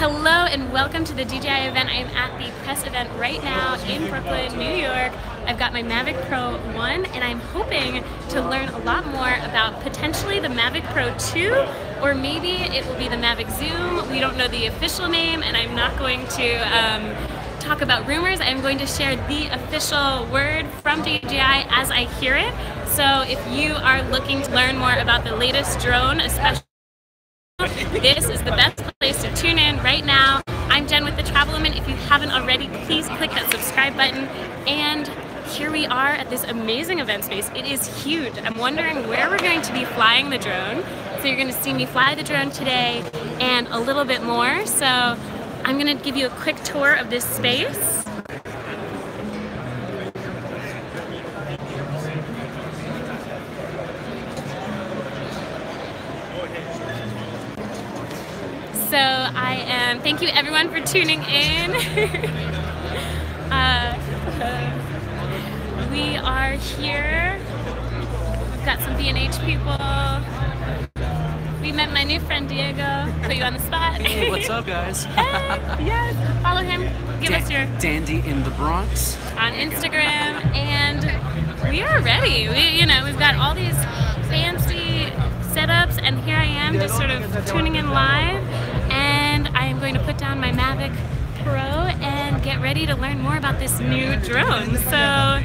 Hello and welcome to the DJI event. I am at the press event right now in Brooklyn, New York. I've got my Mavic Pro 1 and I'm hoping to learn a lot more about potentially the Mavic Pro 2 or maybe it will be the Mavic Zoom. We don't know the official name and I'm not going to talk about rumors. I'm going to share the official word from DJI as I hear it. So if you are looking to learn more about the latest drone, especially this is the best place to tune in right now. I'm Jen with The Travel Woman. If you haven't already, please click that subscribe button. And here we are at this amazing event space. It is huge. I'm wondering where we're going to be flying the drone. So you're going to see me fly the drone today and a little bit more. So I'm going to give you a quick tour of this space. So thank you everyone for tuning in. We are here. We've got some B&H people. We met my new friend Diego. Put you on the spot. Hey, what's up, guys? Hey, yes, follow him. Give us your Dandy in the Bronx on Instagram, and we are ready. We've got all these fancy setups, and here I am just sort of tuning in live, and I am going to put down my Mavic Pro and get ready to learn more about this new drone. So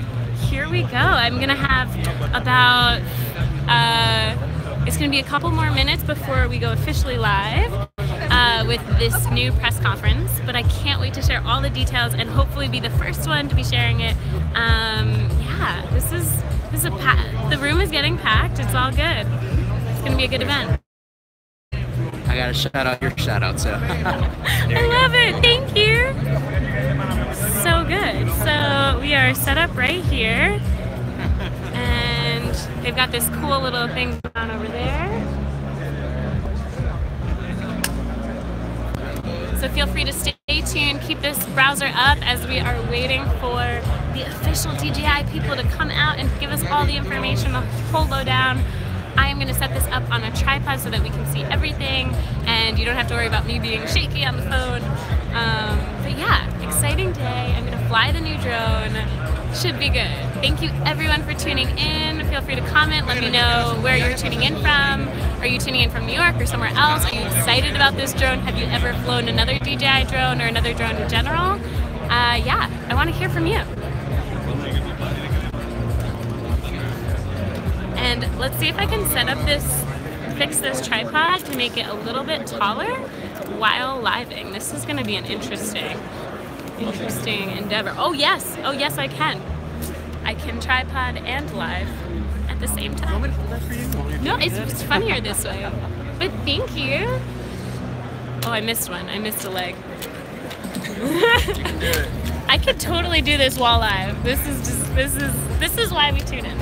here we go. I'm gonna have about it's gonna be a couple more minutes before we go officially live with this new press conference, but I can't wait to share all the details and hopefully be the first one to be sharing it. Yeah, this is the room is getting packed. It's all good. It's gonna be a good event. I gotta shout out your shout out, so. I love it, thank you. So good. So we are set up right here, and they've got this cool little thing on over there. So feel free to stay tuned, keep this browser up as we are waiting for the official DJI people to come out and give us all the information, the whole lowdown. I am going to set this up on a tripod so that we can see everything and you don't have to worry about me being shaky on the phone. But yeah, exciting day. I'm going to fly the new drone. Should be good. Thank you everyone for tuning in. Feel free to comment. Let me know where you're tuning in from. Are you tuning in from New York or somewhere else? Are you excited about this drone? Have you ever flown another DJI drone or another drone in general? Yeah, I want to hear from you. And let's see if I can fix this tripod to make it a little bit taller while living. This is going to be an interesting endeavor. Oh yes I can. I can tripod and live at the same time. No, it's funnier this way. But thank you. Oh, I missed one. I missed a leg. I could totally do this while live. This is why we tune in.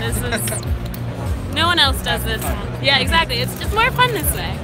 No one else does this. Yeah, exactly. It's more fun this way.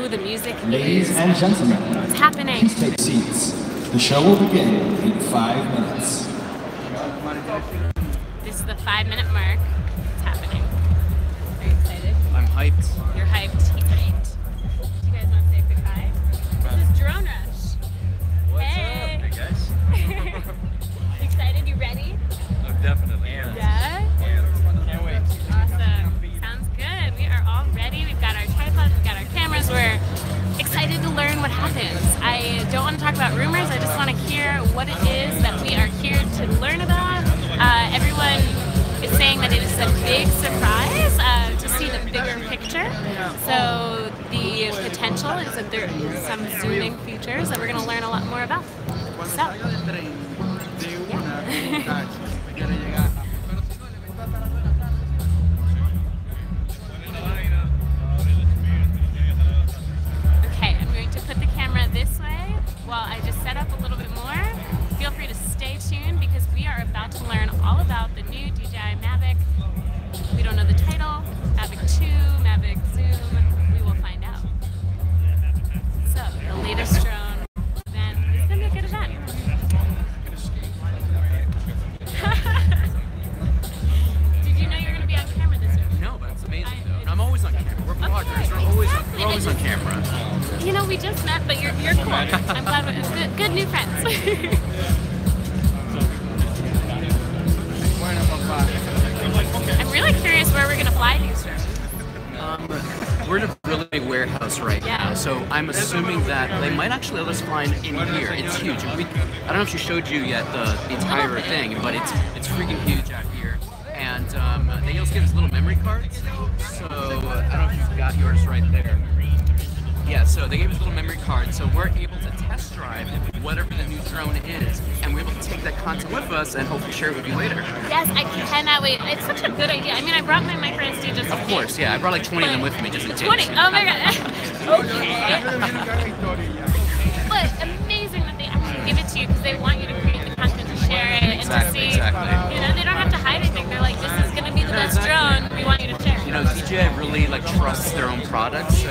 The music. Ladies and gentlemen, what's happening? Please take seats. The show will begin in 5 minutes. This is the 5-minute mark. What's happening? Are you excited? I'm hyped. You're hyped. He's hyped. You guys want to say a quick hi? This is Drone Rush. What's hey. up? Hey guys. Excited? You ready? Oh, definitely. Yeah? Can't wait. Awesome. Sounds good. We are all ready. We've got our tripods, we've got our cameras. We're excited to learn what happens. I don't want to talk about rumors. I just want to hear what it is that we are here to learn about. Everyone is saying that it is a big surprise to see the bigger picture. So the potential is that there is some zooming features that we're going to learn a lot more about. So, yeah. Okay, I'm going to put the camera this way while I just set up a little bit more. Feel free to stay tuned because we are always on camera. We're vloggers. We're always on camera. You know, we just met, but you're cool. I'm glad we're good new friends. I'm really curious where we're gonna fly these drones. We're in a really big warehouse right now, so I'm assuming that they might actually let us fly in here. It's huge. I don't know if she showed you yet the entire thing, but it's freaking huge out here. And they also give us little memory cards. So I don't know if you've got yours right there. Yeah, so they gave us little memory cards, so we're able to test drive whatever the new drone is, and we're able to take that content with us and hopefully share it with you later. Yes, I cannot wait. It's such a good idea. I mean, I brought my micro SD just Of course, yeah. I brought like 20 of them with me just in case. 20? Oh my god. Okay. But amazing that they actually give it to you because they want you to create the content to share it and to see. Exactly. You know, they don't have to hide anything. They're like, this is going to be the best drone. We want you to share it. You know, DJI really like trusts their own products, so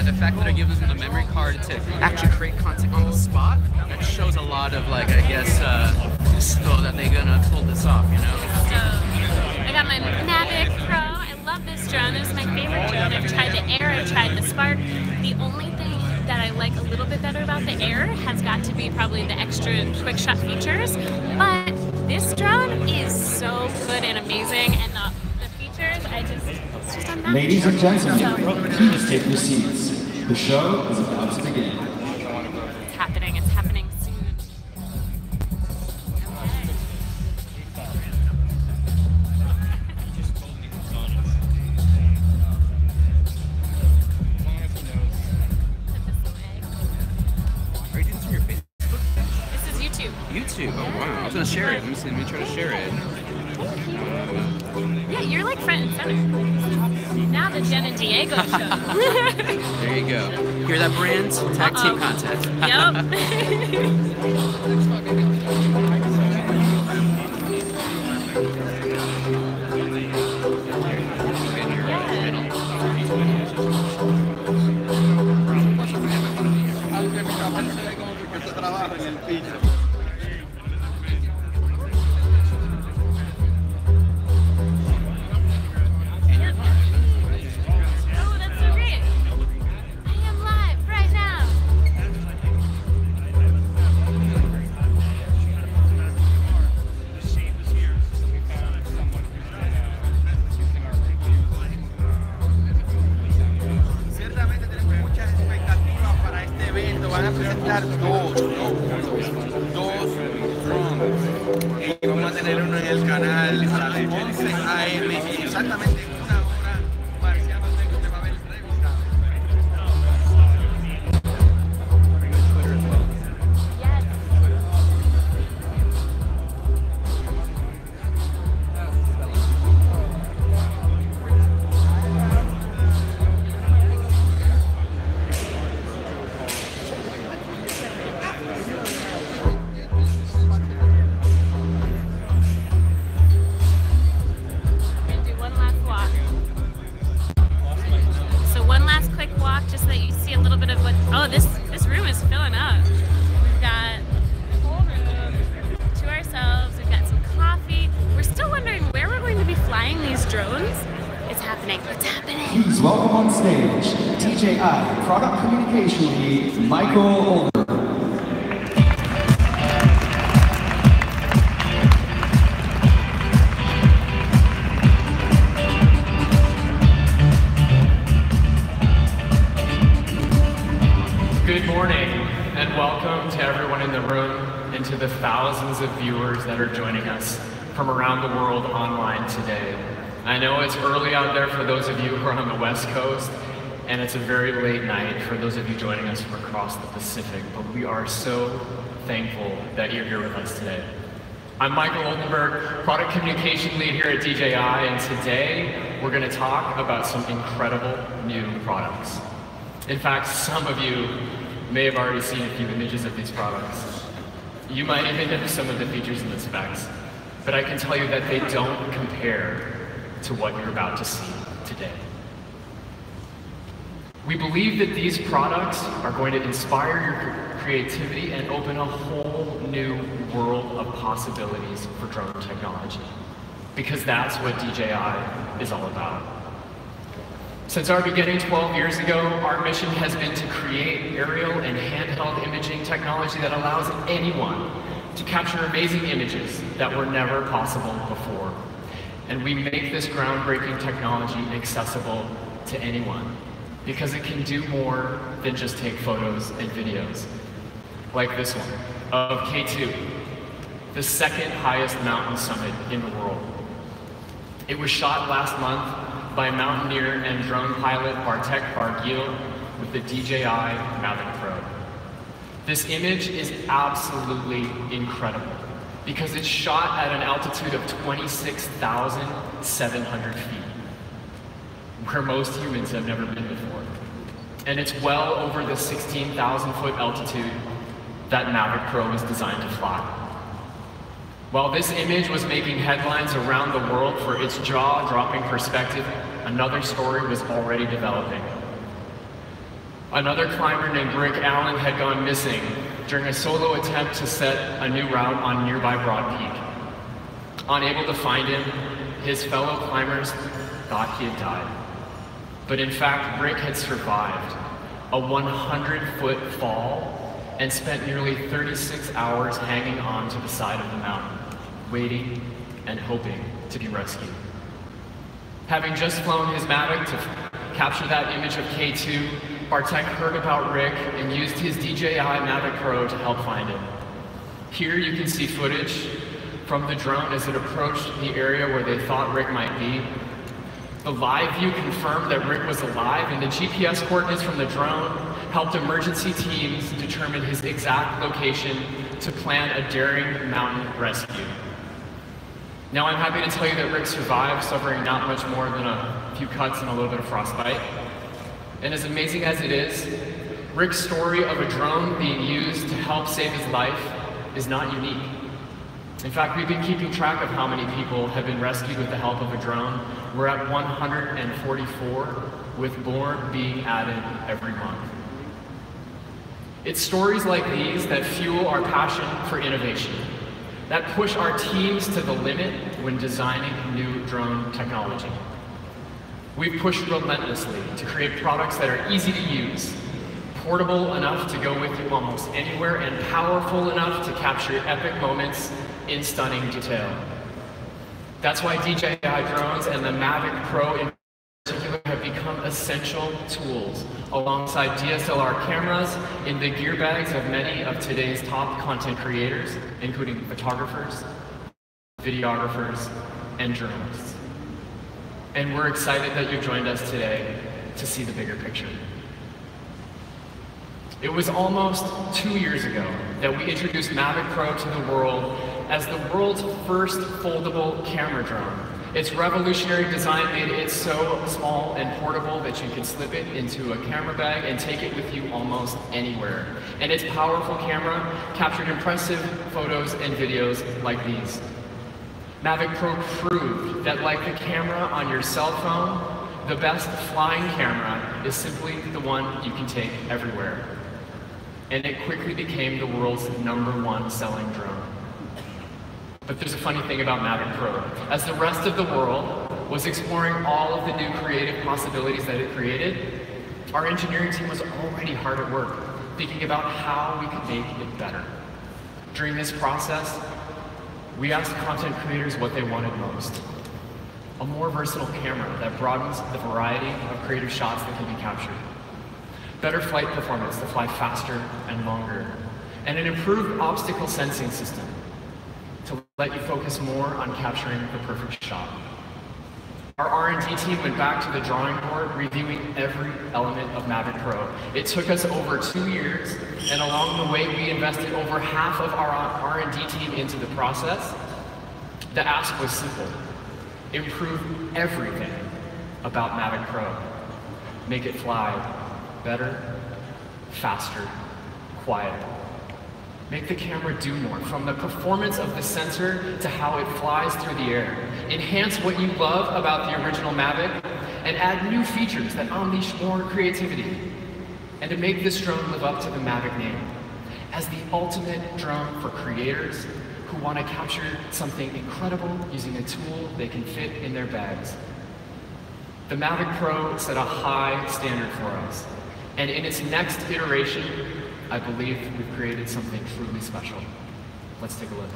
the fact that they're giving us the memory card to actually create content on the spot, that shows a lot of like, I guess, so that they're gonna pull this off, you know? So, I got my Mavic Pro. I love this drone. This is my favorite drone. I've tried the Air, I've tried the Spark. The only thing that I like a little bit better about the Air has got to be probably the extra quick shot features. But this drone is so good and amazing, and the features, it's just unmatched. Ladies and gentlemen, please take your seats. The show is about to begin. It's happening. It's happening soon. Are you doing this on your Facebook? This is YouTube. YouTube? Oh wow. I was gonna share it. Let me try to share it. Yeah, you're like front and center. Now the Jen and Diego show. There you go. Hear that, brand? Tag team content. Van a presentar dos drones y vamos a tener uno en el canal a las 11 AM y exactamente en una hora Marciano te va a ver revisado. This room is filling up. We've got a whole room to ourselves. We've got some coffee. We're still wondering where we're going to be flying these drones. It's happening. It's happening. Please welcome on stage DJI Product Communication Lead Michael Oldenburg. Good morning, and welcome to everyone in the room and to the thousands of viewers that are joining us from around the world online today. I know it's early out there for those of you who are on the West Coast, and it's a very late night for those of you joining us from across the Pacific, but we are so thankful that you're here with us today. I'm Michael Oldenburg, Product Communication Lead here at DJI, and today we're going to talk about some incredible new products. In fact, some of you may have already seen a few images of these products. You might even know some of the features and the specs, but I can tell you that they don't compare to what you're about to see today. We believe that these products are going to inspire your creativity and open a whole new world of possibilities for drone technology, because that's what DJI is all about. Since our beginning 12 years ago, our mission has been to create aerial and handheld imaging technology that allows anyone to capture amazing images that were never possible before. And we make this groundbreaking technology accessible to anyone because it can do more than just take photos and videos. Like this one of K2, the second highest mountain summit in the world. It was shot last month by mountaineer and drone pilot Bartek Bargil with the DJI Mavic Pro. This image is absolutely incredible because it's shot at an altitude of 26,700 feet, where most humans have never been before. And it's well over the 16,000 foot altitude that Mavic Pro is designed to fly. While this image was making headlines around the world for its jaw-dropping perspective, another story was already developing. Another climber named Rick Allen had gone missing during a solo attempt to set a new route on nearby Broad Peak. Unable to find him, his fellow climbers thought he had died. But in fact, Rick had survived a 100-foot fall and spent nearly 36 hours hanging on to the side of the mountain, waiting and hoping to be rescued. Having just flown his Mavic to capture that image of K2, Bartek heard about Rick and used his DJI Mavic Pro to help find him. Here you can see footage from the drone as it approached the area where they thought Rick might be. The live view confirmed that Rick was alive, and the GPS coordinates from the drone helped emergency teams determine his exact location to plan a daring mountain rescue. Now I'm happy to tell you that Rick survived, suffering not much more than a few cuts and a little bit of frostbite. And as amazing as it is, Rick's story of a drone being used to help save his life is not unique. In fact, we've been keeping track of how many people have been rescued with the help of a drone. We're at 144, with more being added every month. It's stories like these that fuel our passion for innovation, that push our teams to the limit when designing new drone technology. We've pushed relentlessly to create products that are easy to use, portable enough to go with you almost anywhere, and powerful enough to capture epic moments in stunning detail. That's why DJI drones and the Mavic Pro in particular have become essential tools alongside DSLR cameras in the gear bags of many of today's top content creators, including photographers, videographers, and journalists. And we're excited that you joined us today to see the bigger picture. It was almost 2 years ago that we introduced Mavic Pro to the world as the world's first foldable camera drone. Its revolutionary design made it so small and portable that you can slip it into a camera bag and take it with you almost anywhere. And its powerful camera captured impressive photos and videos like these. Mavic Pro proved that, like the camera on your cell phone, the best flying camera is simply the one you can take everywhere. And it quickly became the world's #1 selling drone. But there's a funny thing about Mavic Pro. As the rest of the world was exploring all of the new creative possibilities that it created, our engineering team was already hard at work, thinking about how we could make it better. During this process, we asked content creators what they wanted most. A more versatile camera that broadens the variety of creative shots that can be captured. Better flight performance to fly faster and longer. And an improved obstacle sensing system to let you focus more on capturing the perfect shot. Our R&D team went back to the drawing board, reviewing every element of Mavic Pro. It took us over 2 years, and along the way, we invested over half of our R&D team into the process. The ask was simple: improve everything about Mavic Pro. Make it fly better, faster, quieter. Make the camera do more, from the performance of the sensor to how it flies through the air. Enhance what you love about the original Mavic, and add new features that unleash more creativity. And to make this drone live up to the Mavic name as the ultimate drone for creators who want to capture something incredible using a tool they can fit in their bags. The Mavic Pro set a high standard for us, and in its next iteration, I believe we've created something truly special. Let's take a look.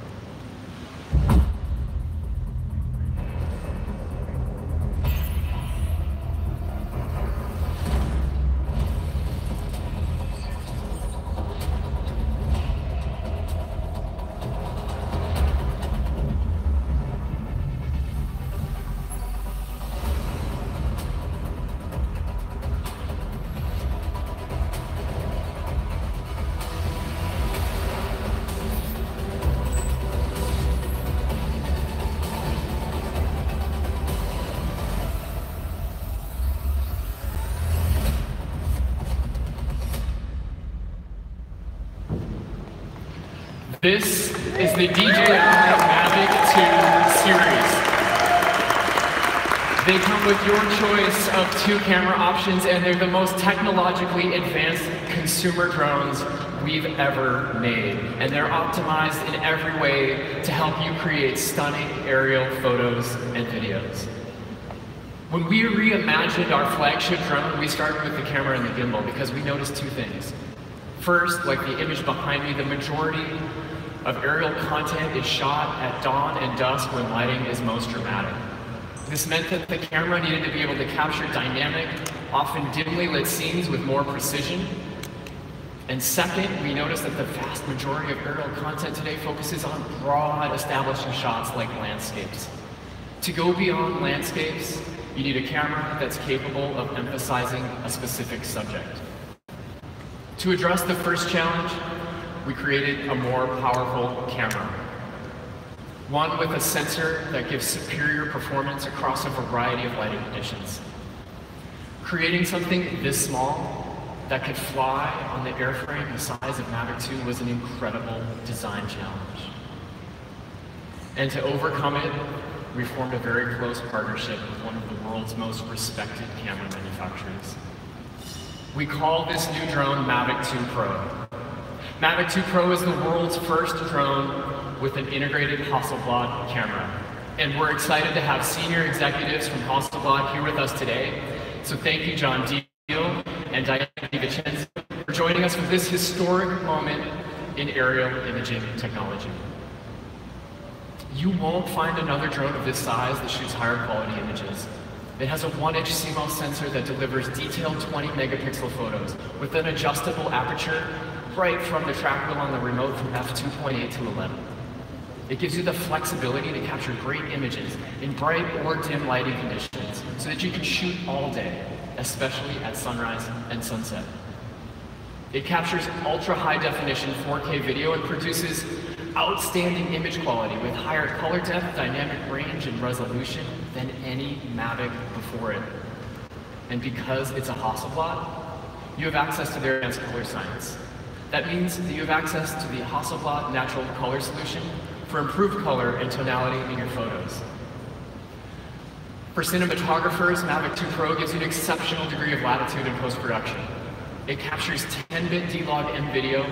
This is the DJI Mavic 2 series. They come with your choice of 2 camera options, and they're the most technologically advanced consumer drones we've ever made. And they're optimized in every way to help you create stunning aerial photos and videos. When we reimagined our flagship drone, we started with the camera and the gimbal because we noticed 2 things. First, like the image behind me, the majority of aerial content is shot at dawn and dusk when lighting is most dramatic. This meant that the camera needed to be able to capture dynamic, often dimly lit scenes with more precision. And second, we noticed that the vast majority of aerial content today focuses on broad, establishing shots like landscapes. To go beyond landscapes, you need a camera that's capable of emphasizing a specific subject. To address the first challenge, we created a more powerful camera. One with a sensor that gives superior performance across a variety of lighting conditions. Creating something this small that could fly on the airframe the size of Mavic 2 was an incredible design challenge. And to overcome it, we formed a very close partnership with one of the world's most respected camera manufacturers. We call this new drone Mavic 2 Pro. Mavic 2 Pro is the world's first drone with an integrated Hasselblad camera. And we're excited to have senior executives from Hasselblad here with us today. So thank you, John Deal and Diane DiVincenzo, for joining us for this historic moment in aerial imaging technology. You won't find another drone of this size that shoots higher quality images. It has a 1-inch CMOS sensor that delivers detailed 20 megapixel photos with an adjustable aperture right from the track wheel on the remote from f2.8 to 11. It gives you the flexibility to capture great images in bright or dim lighting conditions so that you can shoot all day, especially at sunrise and sunset. It captures ultra high definition 4K video and produces outstanding image quality with higher color depth, dynamic range, and resolution than any Mavic before it. And because it's a Hasselblad, you have access to their advanced color science. That means that you have access to the Hasselblad natural color solution for improved color and tonality in your photos. For cinematographers, Mavic 2 Pro gives you an exceptional degree of latitude in post-production. It captures 10-bit D-Log-M video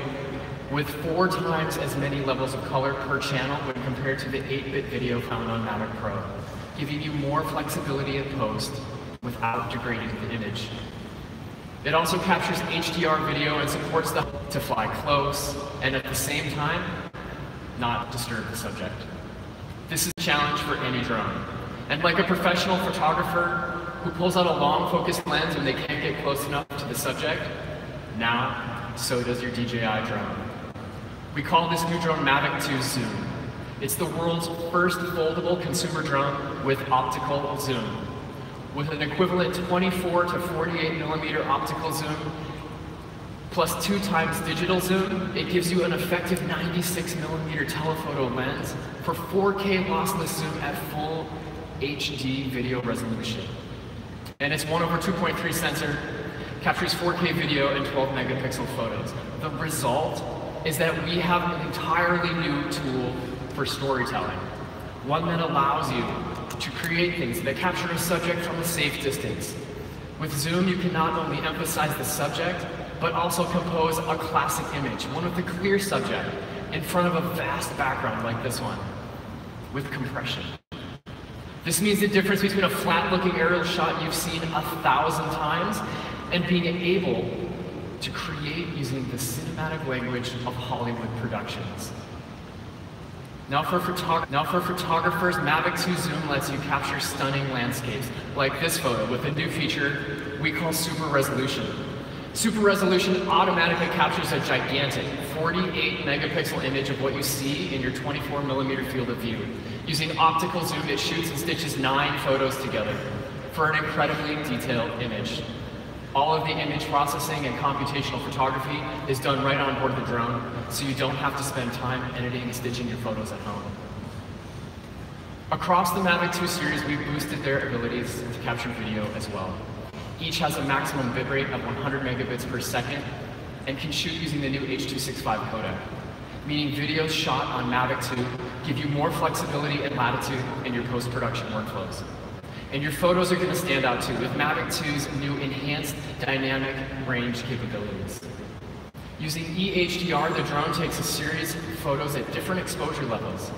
with 4 times as many levels of color per channel when compared to the 8-bit video found on Mavic Pro, giving you more flexibility in post without degrading the image. It also captures HDR video and supports to fly close and at the same time, not disturb the subject. This is a challenge for any drone. And like a professional photographer who pulls out a long focused lens when they can't get close enough to the subject, now so does your DJI drone. We call this new drone Mavic 2 Zoom. It's the world's first foldable consumer drone with optical zoom. With an equivalent 24 to 48 millimeter optical zoom, plus 2 times digital zoom, it gives you an effective 96 millimeter telephoto lens for 4K lossless zoom at full HD video resolution. And its 1/2.3 sensor captures 4K video and 12 megapixel photos. The result is that we have an entirely new tool for storytelling. One that allows you to create things that capture a subject from a safe distance. With zoom, you can not only emphasize the subject, but also compose a classic image, one with a clear subject, in front of a vast background like this one, with compression. This means the difference between a flat-looking aerial shot you've seen 1,000 times and being able to create using the cinematic language of Hollywood productions. Now for photographers, Mavic 2 Zoom lets you capture stunning landscapes, like this photo with a new feature we call Super Resolution. Super Resolution automatically captures a gigantic 48 megapixel image of what you see in your 24mm field of view. Using optical zoom, it shoots and stitches 9 photos together for an incredibly detailed image. All of the image processing and computational photography is done right on board the drone, so you don't have to spend time editing and stitching your photos at home. Across the Mavic 2 series, we've boosted their abilities to capture video as well. Each has a maximum bitrate of 100 megabits per second and can shoot using the new H.265 codec, meaning videos shot on Mavic 2 give you more flexibility and latitude in your post-production workflows. And your photos are going to stand out too, with Mavic 2's new enhanced dynamic range capabilities. Using eHDR, the drone takes a series of photos at different exposure levels,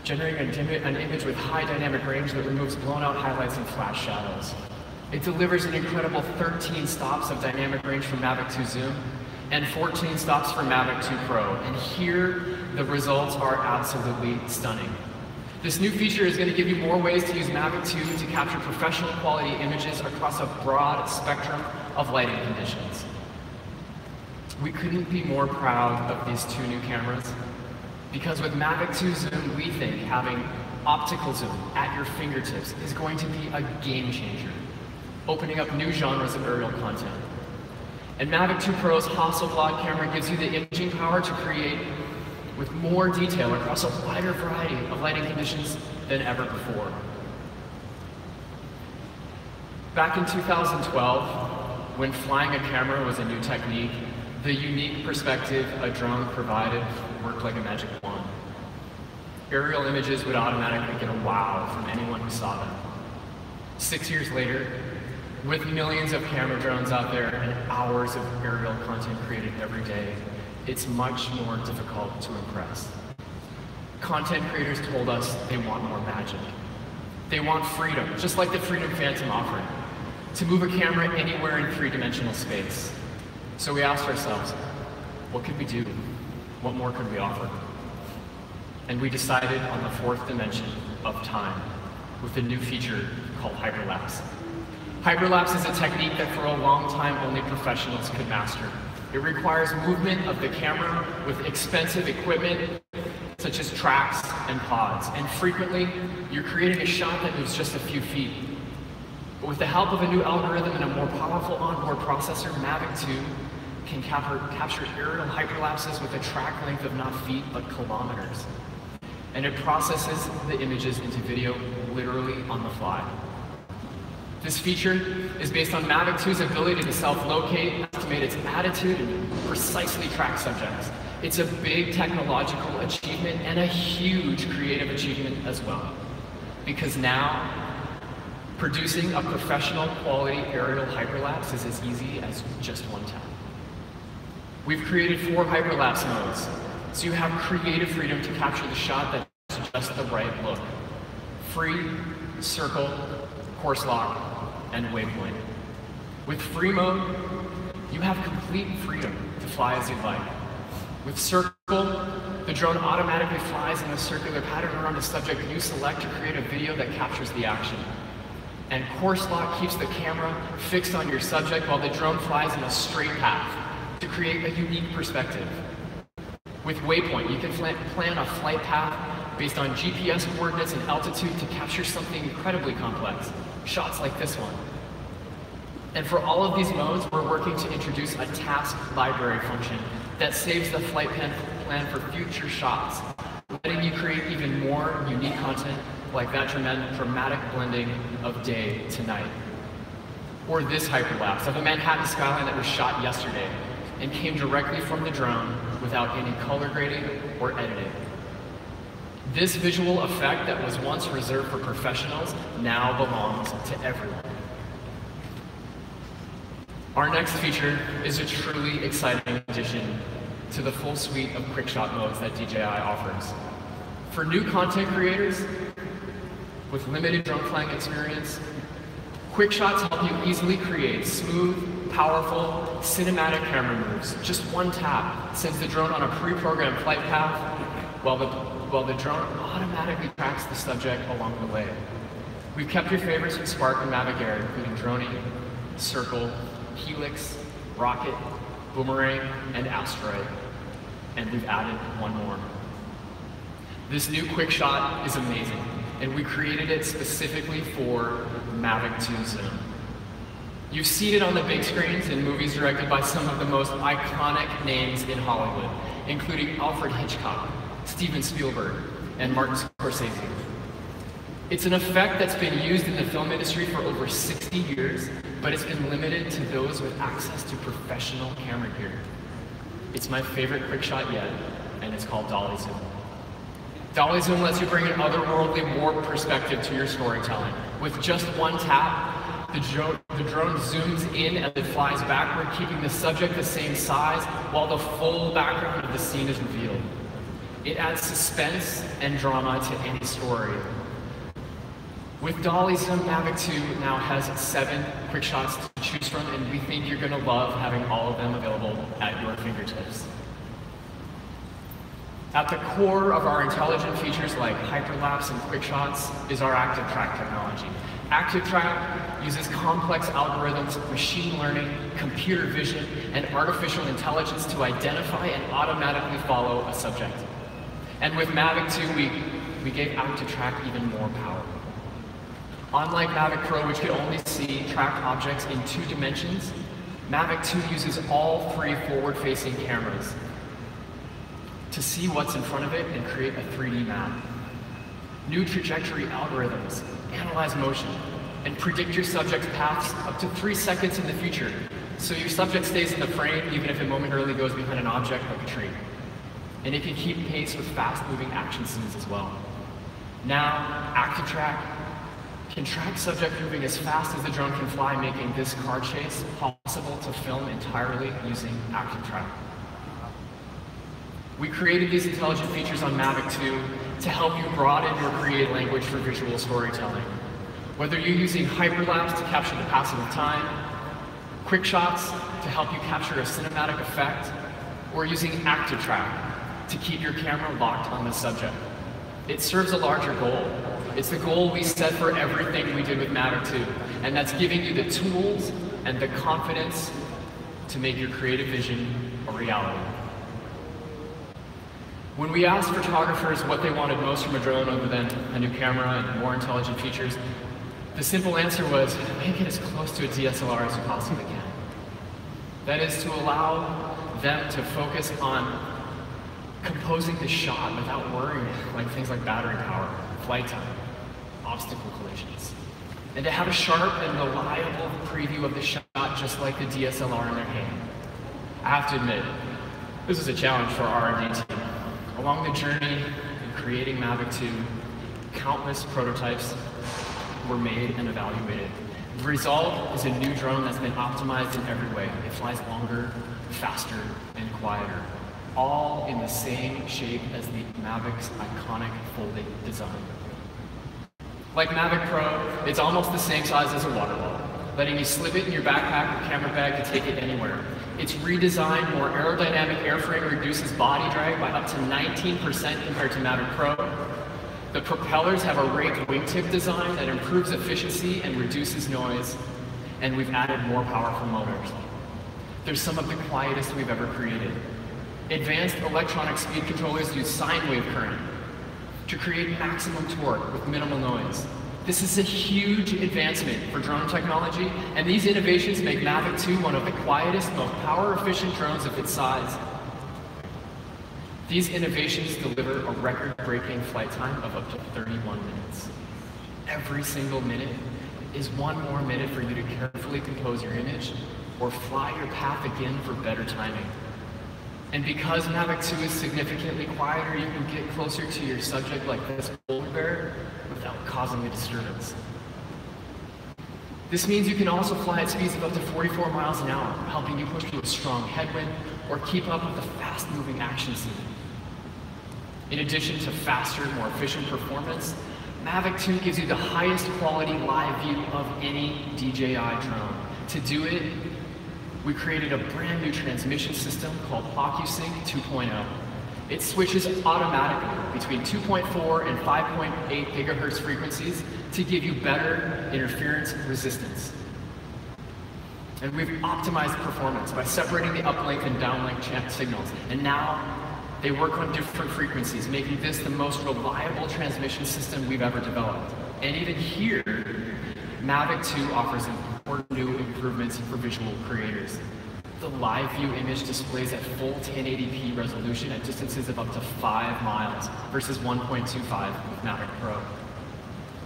generating an image with high dynamic range that removes blown-out highlights and flash shadows. It delivers an incredible 13 stops of dynamic range from Mavic 2 Zoom and 14 stops for Mavic 2 Pro. And here, the results are absolutely stunning. This new feature is going to give you more ways to use Mavic 2 to capture professional quality images across a broad spectrum of lighting conditions. We couldn't be more proud of these 2 new cameras, because with Mavic 2 Zoom, we think having optical zoom at your fingertips is going to be a game changer, opening up new genres of aerial content. And Mavic 2 Pro's Hasselblad camera gives you the imaging power to create with more detail across a wider variety of lighting conditions than ever before. Back in 2012, when flying a camera was a new technique, the unique perspective a drone provided worked like a magic wand. Aerial images would automatically get a wow from anyone who saw them. 6 years later, with millions of camera drones out there and hours of aerial content created every day, it's much more difficult to impress. Content creators told us they want more magic. They want freedom, just like the Freedom Phantom offering, to move a camera anywhere in 3-dimensional space. So we asked ourselves, what could we do? What more could we offer? And we decided on the 4th dimension of time with a new feature called Hyperlapse. Hyperlapse is a technique that for a long time only professionals could master. It requires movement of the camera with expensive equipment such as tracks and pods, and frequently you're creating a shot that moves just a few feet. But with the help of a new algorithm and a more powerful onboard processor, Mavic 2 can capture aerial hyperlapses with a track length of not feet but kilometers. And it processes the images into video literally on the fly. This feature is based on Mavic 2's ability to self-locate, estimate its attitude, and precisely track subjects. It's a big technological achievement and a huge creative achievement as well. Because now, producing a professional quality aerial hyperlapse is as easy as just one tap. We've created 4 hyperlapse modes, so you have creative freedom to capture the shot that's just the right look. Free, circle, course lock, and waypoint. With free mode, you have complete freedom to fly as you'd like. With circle, the drone automatically flies in a circular pattern around a subject you select to create a video that captures the action. And course lock keeps the camera fixed on your subject while the drone flies in a straight path to create a unique perspective. With waypoint, you can plan a flight path based on GPS coordinates and altitude to capture something incredibly complex, shots like this one. And for all of these modes, we're working to introduce a task library function that saves the flight plan for future shots, letting you create even more unique content like that dramatic blending of day to night. Or this hyperlapse of a Manhattan skyline that was shot yesterday and came directly from the drone without any color grading or editing. This visual effect that was once reserved for professionals now belongs to everyone. Our next feature is a truly exciting addition to the full suite of quick shot modes that DJI offers. For new content creators, with limited drone flying experience, quick shots help you easily create smooth, powerful, cinematic camera moves. Just one tap sends the drone on a pre-programmed flight path, while the drone automatically tracks the subject along the way. We've kept your favorites from Spark and Mavic Air, including Droney, Circle, Helix, Rocket, Boomerang, and Asteroid. And we've added one more. This new quick shot is amazing, and we created it specifically for Mavic 2 Zoom. You've seen it on the big screens in movies directed by some of the most iconic names in Hollywood, including Alfred Hitchcock, Steven Spielberg, and Martin Scorsese. It's an effect that's been used in the film industry for over 60 years, but it's been limited to those with access to professional camera gear. It's my favorite quick shot yet, and it's called Dolly Zoom. Dolly Zoom lets you bring an otherworldly, warped perspective to your storytelling. With just one tap, the drone zooms in as it flies backward, keeping the subject the same size while the full background of the scene is revealed. It adds suspense and drama to any story. With Dolly Zoom, Mavic 2 now has 7 quick shots to choose from, and we think you're going to love having all of them available at your fingertips. At the core of our intelligent features like Hyperlapse and quick shots is our Active Track technology. Active Track uses complex algorithms, machine learning, computer vision, and artificial intelligence to identify and automatically follow a subject. And with Mavic 2, we gave Active Track even more power. Unlike Mavic Pro, which could only see tracked objects in 2 dimensions, Mavic 2 uses all 3 forward-facing cameras to see what's in front of it and create a 3D map. New trajectory algorithms analyze motion and predict your subject's paths up to 3 seconds in the future, so your subject stays in the frame even if it momentarily goes behind an object like a tree. And it can keep pace with fast-moving action scenes as well. Now, Active Track can track subject moving as fast as the drone can fly, making this car chase possible to film entirely using Active Track. We created these intelligent features on Mavic 2 to help you broaden your creative language for visual storytelling. Whether you're using Hyperlapse to capture the passing of time, quick shots to help you capture a cinematic effect, or using Active Track to keep your camera locked on the subject. It serves a larger goal. It's the goal we set for everything we did with Mavic 2, and that's giving you the tools and the confidence to make your creative vision a reality. When we asked photographers what they wanted most from a drone other than a new camera and more intelligent features, the simple answer was, make it as close to a DSLR as you possibly can. That is to allow them to focus on composing the shot without worrying like things like battery power, flight time, obstacle collisions, and to have a sharp and reliable preview of the shot just like the DSLR in their hand. I have to admit, this is a challenge for our R&D team. Along the journey in creating Mavic 2, countless prototypes were made and evaluated. The result is a new drone that's been optimized in every way. It flies longer, faster, and quieter, all in the same shape as the Mavic's iconic folding design. Like Mavic Pro, it's almost the same size as a water bottle, letting you slip it in your backpack or camera bag to take it anywhere. Its redesigned, more aerodynamic airframe reduces body drag by up to 19% compared to Mavic Pro. The propellers have a raked wingtip design that improves efficiency and reduces noise, and we've added more powerful motors. They're some of the quietest we've ever created. Advanced electronic speed controllers use sine wave current to create maximum torque with minimal noise. This is a huge advancement for drone technology, and these innovations make Mavic 2 one of the quietest, most power-efficient drones of its size. These innovations deliver a record-breaking flight time of up to 31 minutes. Every single minute is one more minute for you to carefully compose your image or fly your path again for better timing. And because Mavic 2 is significantly quieter, you can get closer to your subject like this polar bear without causing a disturbance. This means you can also fly at speeds of up to 44 miles an hour, helping you push through a strong headwind or keep up with a fast-moving action scene. In addition to faster, more efficient performance, Mavic 2 gives you the highest quality live view of any DJI drone. To do it, we created a brand new transmission system called OcuSync 2.0. It switches automatically between 2.4 and 5.8 gigahertz frequencies to give you better interference resistance. And we've optimized performance by separating the uplink and downlink signals. And now they work on different frequencies, making this the most reliable transmission system we've ever developed. And even here, Mavic 2 offers important new improvements for visual creators. The live view image displays at full 1080p resolution at distances of up to 5 miles versus 1.25 with Mavic Pro.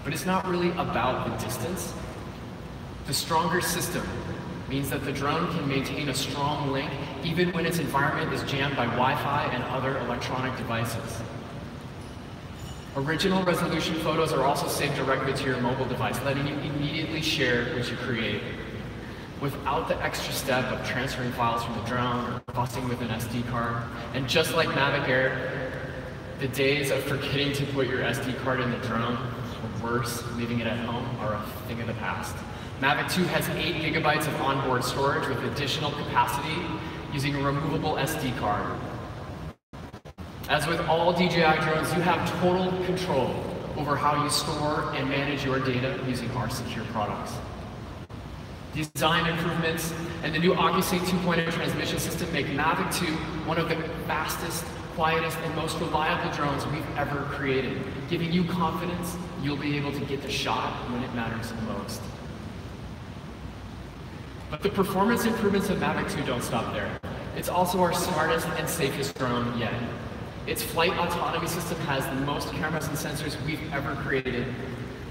But it's not really about the distance. The stronger system means that the drone can maintain a strong link even when its environment is jammed by Wi-Fi and other electronic devices. Original resolution photos are also saved directly to your mobile device, letting you immediately share what you create without the extra step of transferring files from the drone or fussing with an SD card. And just like Mavic Air, the days of forgetting to put your SD card in the drone, or worse, leaving it at home, are a thing of the past. Mavic 2 has 8 gigabytes of onboard storage with additional capacity using a removable SD card. As with all DJI drones, you have total control over how you store and manage your data using our secure products. Design improvements and the new OcuSync 2.0 transmission system make Mavic 2 one of the fastest, quietest, and most reliable drones we've ever created, giving you confidence you'll be able to get the shot when it matters the most. But the performance improvements of Mavic 2 don't stop there. It's also our smartest and safest drone yet. Its flight autonomy system has the most cameras and sensors we've ever created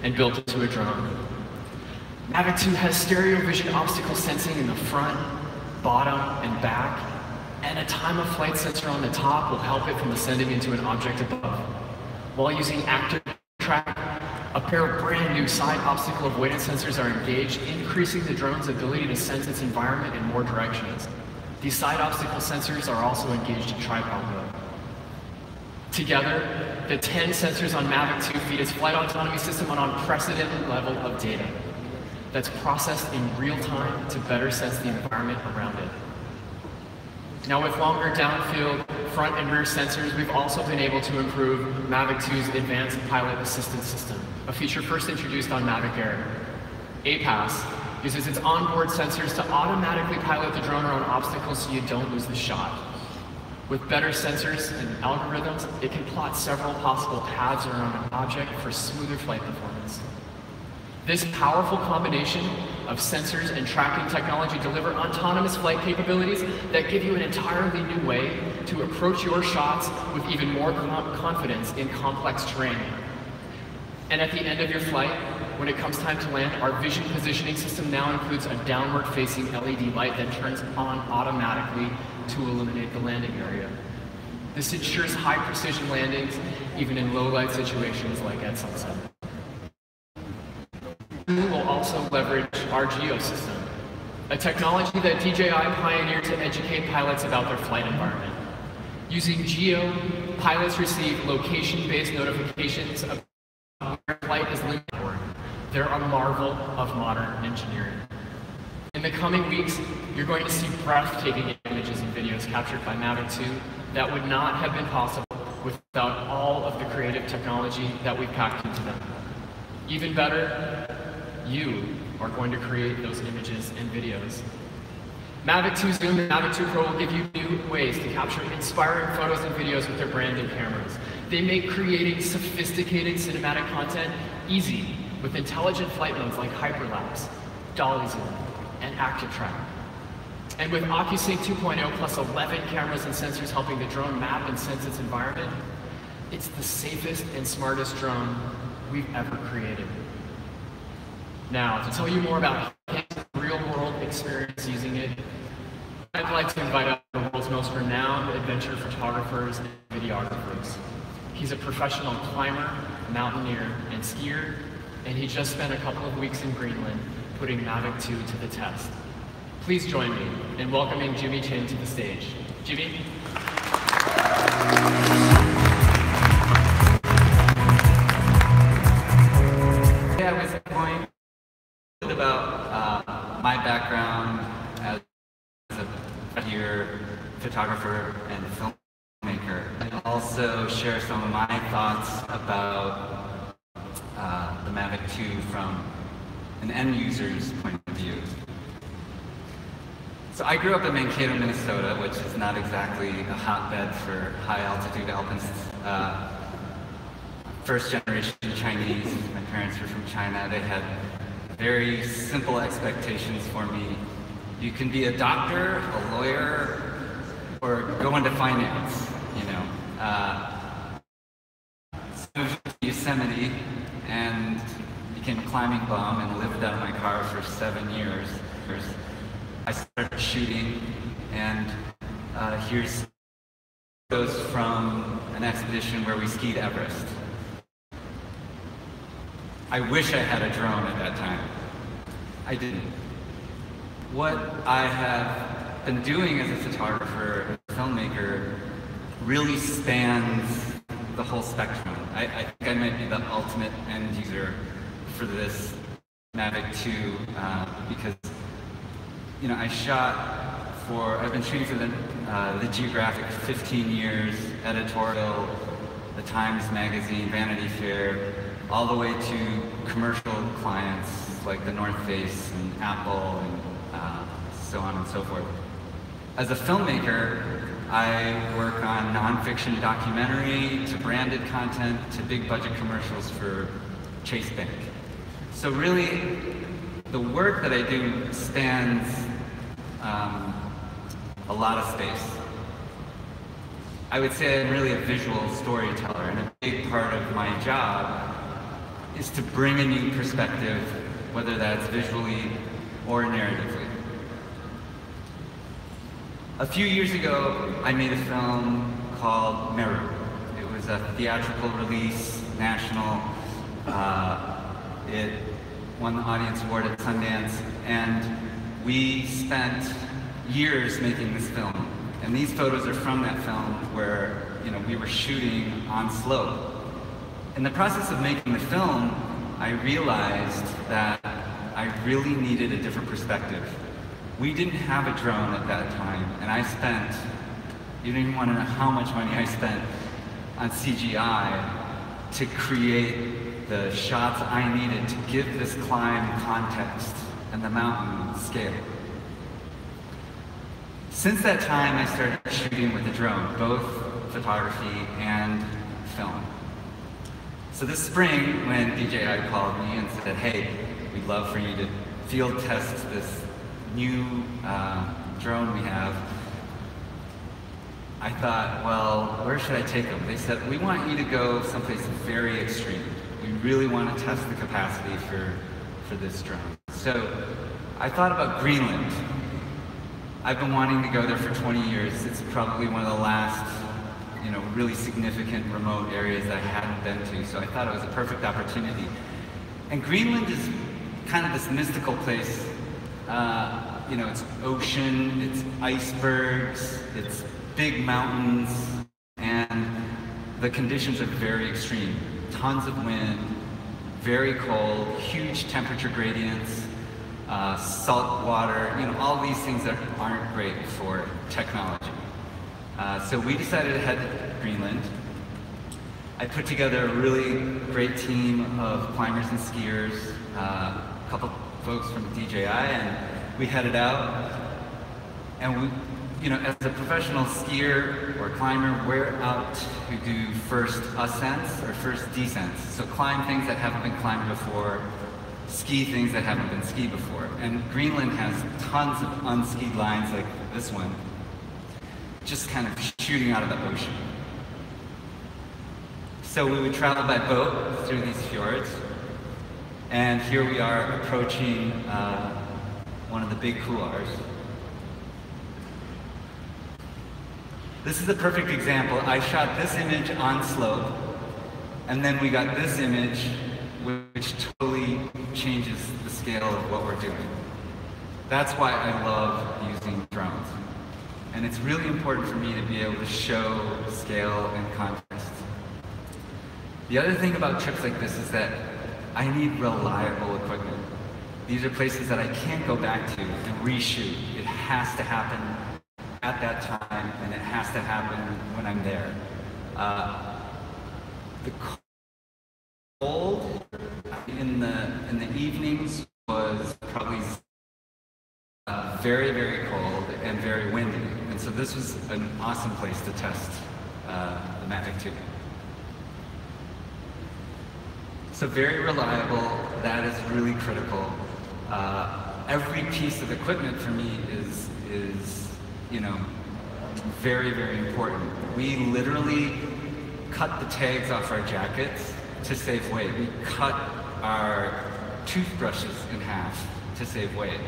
and built into a drone. Mavic 2 has stereo vision obstacle sensing in the front, bottom, and back, and a time of flight sensor on the top will help it from ascending into an object above. While using active track, a pair of brand new side obstacle avoidance sensors are engaged, increasing the drone's ability to sense its environment in more directions. These side obstacle sensors are also engaged in tripod mode. Together, the 10 sensors on Mavic 2 feed its flight autonomy system an unprecedented level of data that's processed in real time to better sense the environment around it. Now with longer downfield front and rear sensors, we've also been able to improve Mavic 2's advanced pilot assistance system, a feature first introduced on Mavic Air. APAS uses its onboard sensors to automatically pilot the drone around obstacles so you don't lose the shot. With better sensors and algorithms, it can plot several possible paths around an object for smoother flight performance. This powerful combination of sensors and tracking technology deliver autonomous flight capabilities that give you an entirely new way to approach your shots with even more confidence in complex terrain. And at the end of your flight, when it comes time to land, our vision positioning system now includes a downward-facing LED light that turns on automatically to illuminate the landing area. This ensures high-precision landings, even in low-light situations like at sunset. We will also leverage our GEO System, a technology that DJI pioneered to educate pilots about their flight environment. Using GEO, pilots receive location-based notifications about where flight is limited. They're a marvel of modern engineering. In the coming weeks, you're going to see breathtaking images and videos captured by Mavic 2 that would not have been possible without all of the creative technology that we've packed into them. Even better, you are going to create those images and videos. Mavic 2 Zoom and Mavic 2 Pro will give you new ways to capture inspiring photos and videos with their brand new cameras. They make creating sophisticated cinematic content easy with intelligent flight modes like Hyperlapse, Dolly Zoom, and Active Track. And with OcuSync 2.0 plus 11 cameras and sensors helping the drone map and sense its environment, it's the safest and smartest drone we've ever created. Now, to tell you more about his real-world experience using it, I'd like to invite out the world's most renowned adventure photographers and videographers. He's a professional climber, mountaineer, and skier, and he just spent a couple of weeks in Greenland putting Mavic 2 to the test. Please join me in welcoming Jimmy Chin to the stage. Jimmy? background as a gear photographer and filmmaker, and also share some of my thoughts about the Mavic 2 from an end user's point of view. So I grew up in Mankato, Minnesota, which is not exactly a hotbed for high-altitude alpinists. First generation Chinese. My parents were from China. They had very simple expectations for me. You can be a doctor, a lawyer, or go into finance, you know. So I moved to Yosemite and became a climbing bum and lived out of my car for 7 years. I started shooting, and here's photos from an expedition where we skied Everest. I wish I had a drone at that time. I didn't. What I have been doing as a photographer and filmmaker really spans the whole spectrum. I think I might be the ultimate end user for this Mavic 2 because, you know, I've been shooting for the Geographic for 15 years, editorial, the Times Magazine, Vanity Fair, all the way to commercial clients like the North Face and Apple and so on and so forth. As a filmmaker, I work on nonfiction documentary to branded content to big budget commercials for Chase Bank. So really, the work that I do spans a lot of space. I would say I'm really a visual storyteller, and a big part of my job is to bring a new perspective, whether that's visually or narratively. A few years ago, I made a film called Meru. It was a theatrical release, national. It won the Audience Award at Sundance, and we spent years making this film. And these photos are from that film where, you know, we were shooting on slope. In the process of making the film, I realized that I really needed a different perspective. We didn't have a drone at that time, and I spent, you don't even want to know how much money I spent on CGI to create the shots I needed to give this climb context and the mountain scale. Since that time, I started shooting with a drone, both photography and film. So this spring, when DJI called me and said, hey, we'd love for you to field test this new drone we have, I thought, well, where should I take them? They said, we want you to go someplace very extreme. We really want to test the capacity for this drone. So I thought about Greenland. I've been wanting to go there for 20 years. It's probably one of the last, you know, really significant remote areas that I hadn't been to, so I thought it was a perfect opportunity. And Greenland is kind of this mystical place. You know, it's ocean, it's icebergs, it's big mountains, and the conditions are very extreme. Tons of wind, very cold, huge temperature gradients, salt water, you know, all these things that aren't great for technology. So we decided to head to Greenland. I put together a really great team of climbers and skiers, a couple folks from DJI, and we headed out. And we, you know, as a professional skier or climber, we're out to do first ascents or first descents. So climb things that haven't been climbed before, ski things that haven't been skied before. And Greenland has tons of unskied lines like this one, just kind of shooting out of the ocean. So we would travel by boat through these fjords, and here we are approaching one of the big couloirs. This is a perfect example. I shot this image on slope, and then we got this image, which totally changes the scale of what we're doing. That's why I love using drones. And it's really important for me to be able to show scale and context. The other thing about trips like this is that I need reliable equipment. These are places that I can't go back to and reshoot. It has to happen at that time, and it has to happen when I'm there. The cold in the evenings was probably very, very cold and very windy, and so this was an awesome place to test the Mavic 2. So very reliable, that is really critical. Every piece of equipment for me is you know, very, very important. We literally cut the tags off our jackets to save weight. We cut our toothbrushes in half to save weight.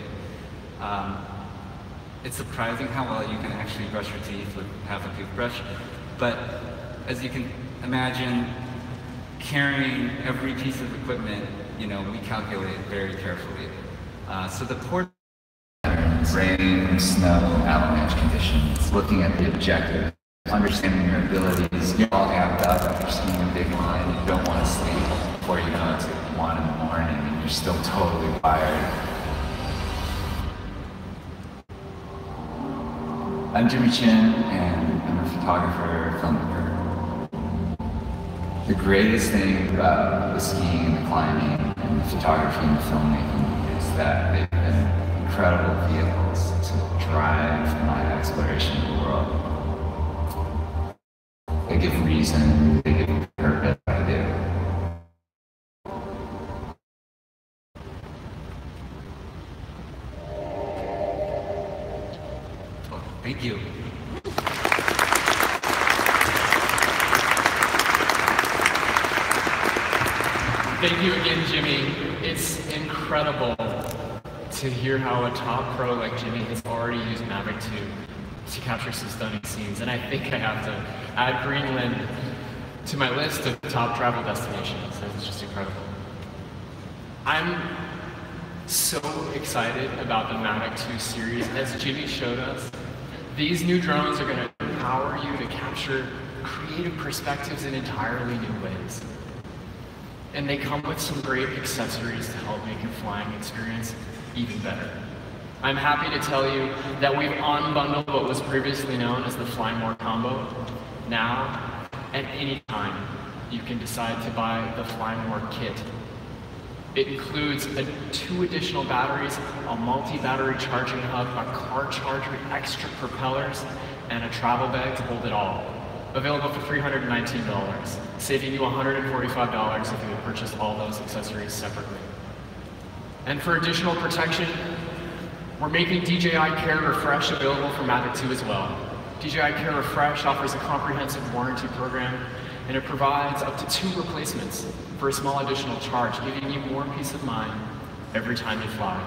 It's surprising how well you can actually brush your teeth with half a toothbrush, but as you can imagine, carrying every piece of equipment, you know, we calculate very carefully. So the port rain, snow, avalanche conditions, looking at the objective, understanding your abilities, you're all amped up after skiing a big line, you don't want to sleep before you know it's like 1 in the morning and you're still totally wired. I'm Jimmy Chin and I'm a photographer, filmmaker. The greatest thing about the skiing and the climbing and the photography and the filmmaking is that they've been incredible vehicles to drive my exploration of the world. They give reason, they give purpose, I do. Thank you. Thank you again, Jimmy. It's incredible to hear how a top pro like Jimmy has already used Mavic 2 to capture some stunning scenes. And I think I have to add Greenland to my list of top travel destinations. It's just incredible. I'm so excited about the Mavic 2 series. As Jimmy showed us, these new drones are going to empower you to capture creative perspectives in entirely new ways. And they come with some great accessories to help make your flying experience even better. I'm happy to tell you that we've unbundled what was previously known as the Fly More combo. Now, at any time, you can decide to buy the Fly More kit. It includes 2 additional batteries, a multi-battery charging hub, a car charger, extra propellers, and a travel bag to hold it all. Available for $319, saving you $145 if you would purchase all those accessories separately. And for additional protection, we're making DJI Care Refresh available for Mavic 2 as well. DJI Care Refresh offers a comprehensive warranty program, and it provides up to 2 replacements for a small additional charge, giving you more peace of mind every time you fly.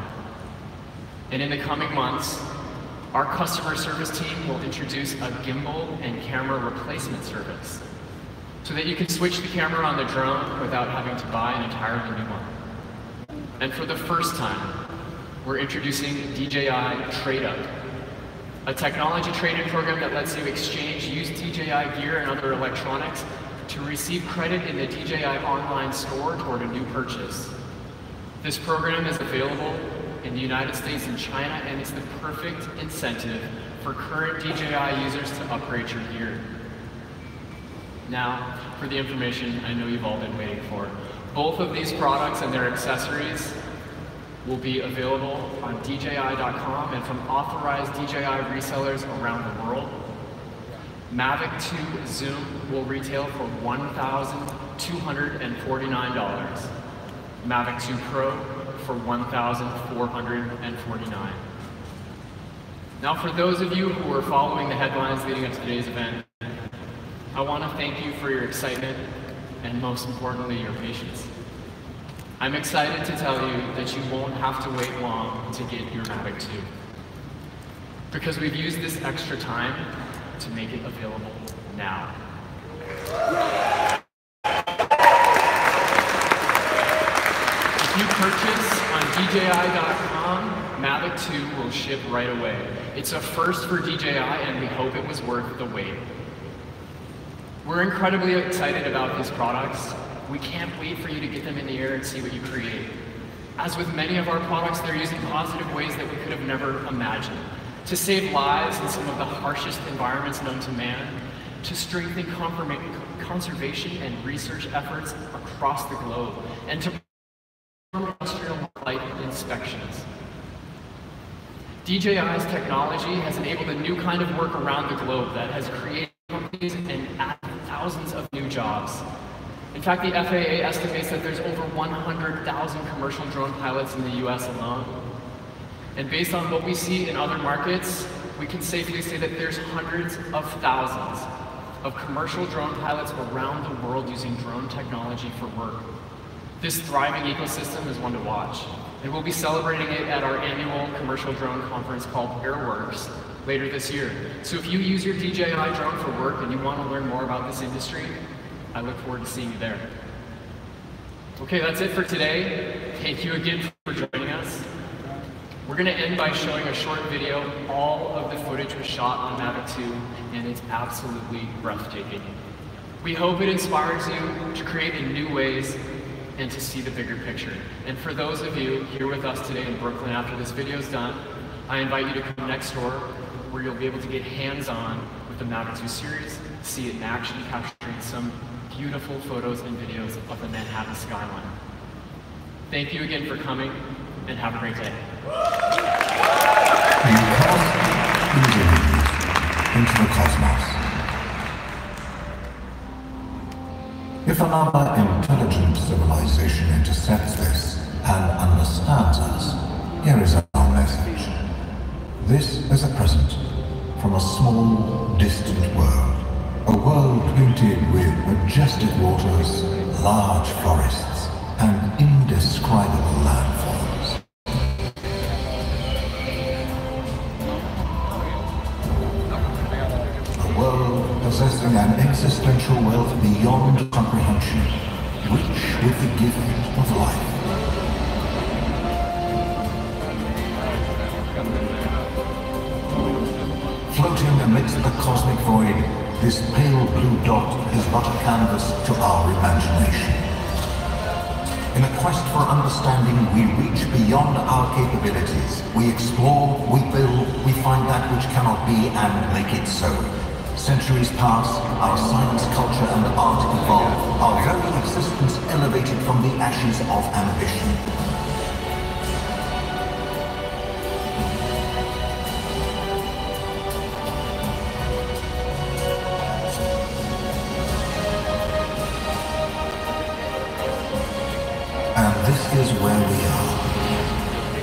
And in the coming months, our customer service team will introduce a gimbal and camera replacement service so that you can switch the camera on the drone without having to buy an entirely new one. And for the first time, we're introducing DJI Trade Up, a technology trade-in program that lets you exchange used DJI gear and other electronics to receive credit in the DJI online store toward a new purchase. This program is available in the United States and China, and it's the perfect incentive for current DJI users to upgrade your gear. Now, for the information I know you've all been waiting for. Both of these products and their accessories will be available on DJI.com and from authorized DJI resellers around the world. Mavic 2 Zoom will retail for $1,249. Mavic 2 Pro for $1,449. Now, for those of you who are following the headlines leading up to today's event, I want to thank you for your excitement and, most importantly, your patience. I'm excited to tell you that you won't have to wait long to get your Mavic 2, because we've used this extra time to make it available now. If you purchase on DJI.com, Mavic 2 will ship right away. It's a first for DJI, and we hope it was worth the wait. We're incredibly excited about these products. We can't wait for you to get them in the air and see what you create. As with many of our products, they're used in positive ways that we could have never imagined. To save lives in some of the harshest environments known to man, to strengthen conservation and research efforts across the globe, and to perform industrial light inspections. DJI's technology has enabled a new kind of work around the globe that has created companies and added thousands of new jobs. In fact, the FAA estimates that there's over 100,000 commercial drone pilots in the US alone. And based on what we see in other markets, we can safely say that there's hundreds of thousands of commercial drone pilots around the world using drone technology for work. This thriving ecosystem is one to watch, and we'll be celebrating it at our annual commercial drone conference called Airworks later this year. So if you use your DJI drone for work and you want to learn more about this industry, I look forward to seeing you there. Okay, that's it for today. Thank you again for joining us. We're going to end by showing a short video. All of the footage was shot on Mavic 2, and it's absolutely breathtaking. We hope it inspires you to create in new ways and to see the bigger picture. And for those of you here with us today in Brooklyn after this video is done, I invite you to come next door where you'll be able to get hands-on with the Mavic 2 series, see it in action, capturing some beautiful photos and videos of the Manhattan skyline. Thank you again for coming, and have a great day. Into the cosmos. If another intelligent civilization intercepts this and understands us, here is our message. This is a present from a small, distant world. A world painted with majestic waters, large forests, and indescribable landforms. A world possessing an existential wealth beyond comprehension, rich with the gift of life. Floating amidst the cosmic void, this pale blue dot is but a canvas to our imagination. In a quest for understanding, we reach beyond our capabilities. We explore, we build, we find that which cannot be and make it so. Centuries pass, our science, culture, and art evolve, our very existence elevated from the ashes of ambition. And this is where we are.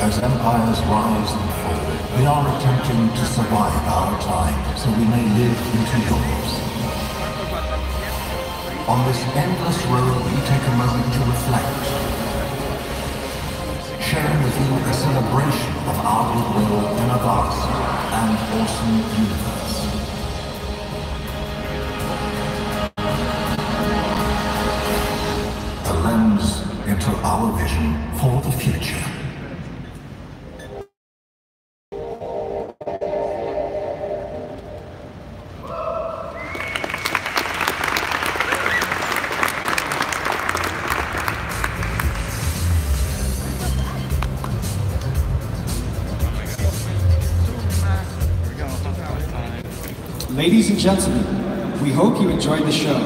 As empires rise and fall, we are attempting to survive our time so we may live into yours. On this endless road, we take a moment to reflect, sharing with you a celebration of our goodwill in a vast and awesome universe. A lens into our vision for the future. Ladies and gentlemen, we hope you enjoyed the show.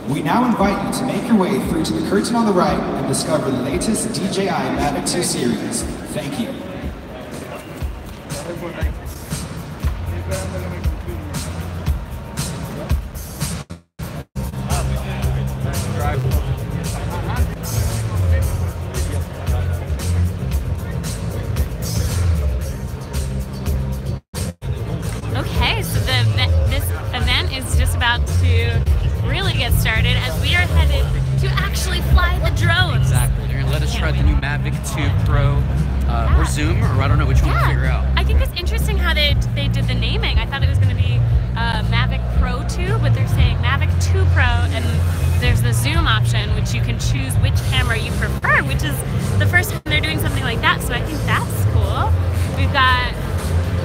We now invite you to make your way through to the curtain on the right and discover the latest DJI Mavic 2 series. Thank you. Okay, so this event is just about to really get started as we are headed to actually fly the drones. Exactly. They're going to let us try the new Mavic 2 Pro or Zoom, or I don't know which one to figure out. I think it's interesting how they did the naming. I thought it was going to be Mavic Pro 2, but they're saying Mavic 2 Pro, and there's the zoom option, which you can choose which camera you prefer, which is the first time they're doing something like that, so I think that's cool. We've got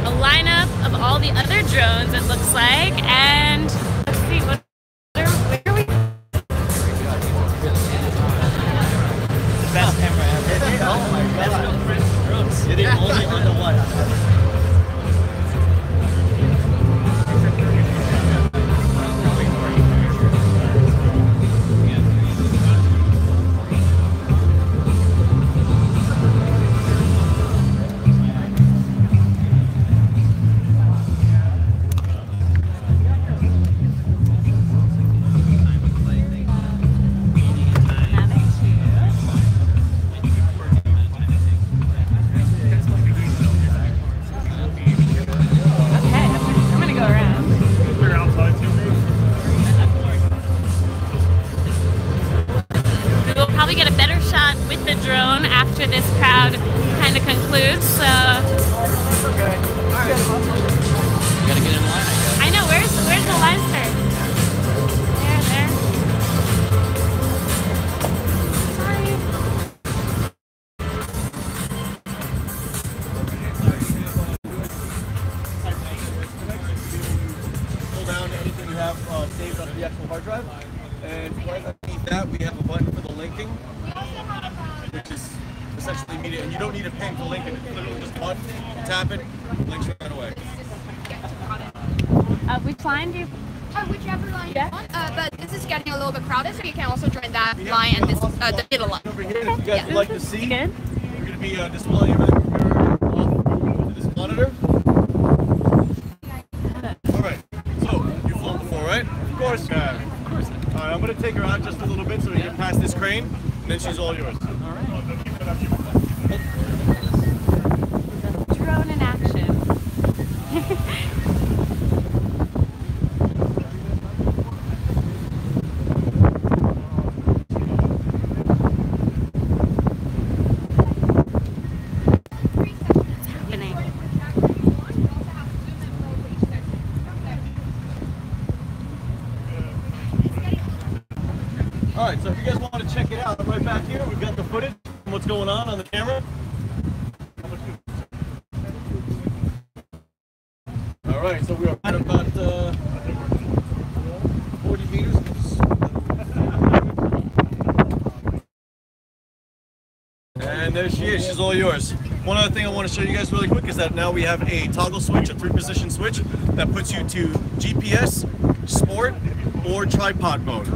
a lineup of all the other drones, it looks like, and let's see, where are we? Best camera ever. Oh my god. saved onto the actual hard drive. And right underneath that, we have a button for the linking, which is essentially immediate. And you don't need a pen to link it. It's literally just a button, tap it, links right away. Which line do you? Whichever line you want. But this is getting a little bit crowded, so you can also join that line and this, the middle line. Over here, if you guys would like to see, Good. we're going to be displaying everything from here off to this monitor. Alright, so you've flown before, right? Of course. Alright, I'm going to take her out just a little bit so we can pass this crane, and then she's all yours. Drone in action. Alright, so if you guys want to check it out, right back here, we've got the footage and what's going on the camera. Alright, so we are at about 40 meters. And there she is, she's all yours. One other thing I want to show you guys really quick is that now we have a toggle switch, a 3-position switch, that puts you to GPS, sport, or tripod mode.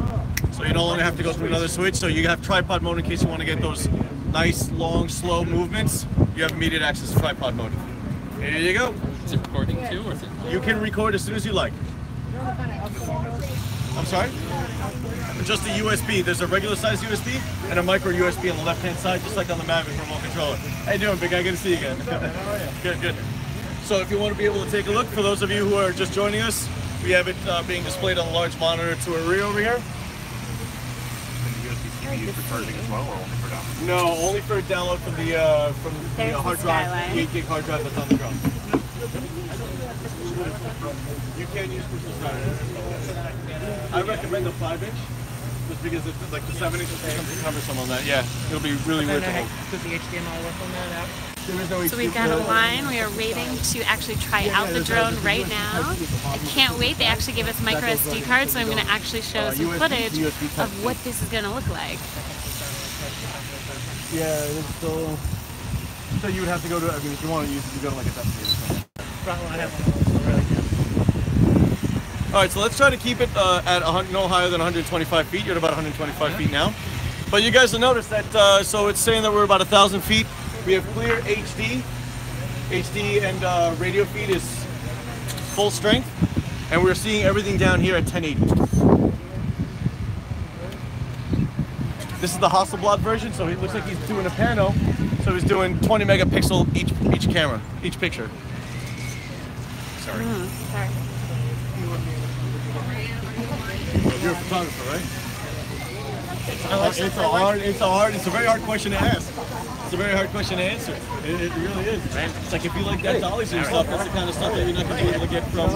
So you no longer have to go through another switch. So you have tripod mode in case you want to get those nice, long, slow movements. You have immediate access to tripod mode. Here you go. Is it recording too, or is it? You can record as soon as you like. I'm sorry? Just a USB. There's a regular size USB and a micro USB on the left-hand side, just like on the Mavic remote controller. How you doing, big guy? Good to see you again. Good, good. So if you want to be able to take a look, for those of you who are just joining us, we have it being displayed on a large monitor to our rear over here. Used for charging as well, or only for download? No, only for download from the hard drive, the 8 gig hard drive that's on the drone. You can use Crystal Skyline. I recommend the 5-inch, just because it's like the 7-inch is something cumbersome on that. Yeah, it'll be really weird to hold. Does the HDMI work on that app? So we've got a line. We are waiting to actually try out the drone right now. I can't wait. They actually gave us micro SD cards, so I'm going to actually show some footage of what this is going to look like. Yeah, it's still. So you would have to go to. I mean, if you want to use it, you go to like a destination. All right, so let's try to keep it at no higher than 125 feet. You're at about 125 feet now. But you guys will notice that. So it's saying that we're about 1,000 feet. We have clear HD and radio feed is full strength, and we're seeing everything down here at 1080. This is the Hasselblad version, so it looks like he's doing a pano, so he's doing 20 megapixel each camera, each picture. Sorry. Sorry. You're a photographer, right? It's a very hard question to ask. It's a very hard question to answer. It really is. It's like if you like that dolly stuff, that's the kind of stuff that you're not going to be able to get from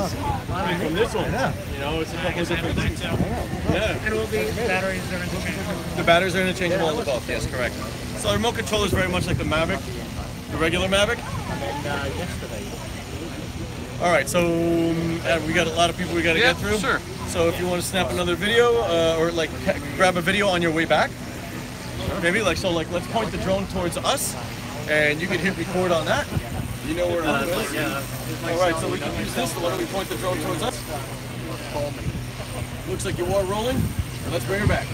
this one. You know, it's a couple of different things. Yeah. And will the batteries are interchangeable? The batteries are interchangeable on the both. Yes, correct. So the remote controller is very much like the Mavic, the regular Mavic. All right, so we got a lot of people we got to get through. Sure. So if you want to snap another video or like grab a video on your way back, maybe let's point the drone towards us, and you can hit record on that. You know where it is. All right, so we can use this. Why don't we point the drone towards us? Looks like you are rolling. And let's bring her back.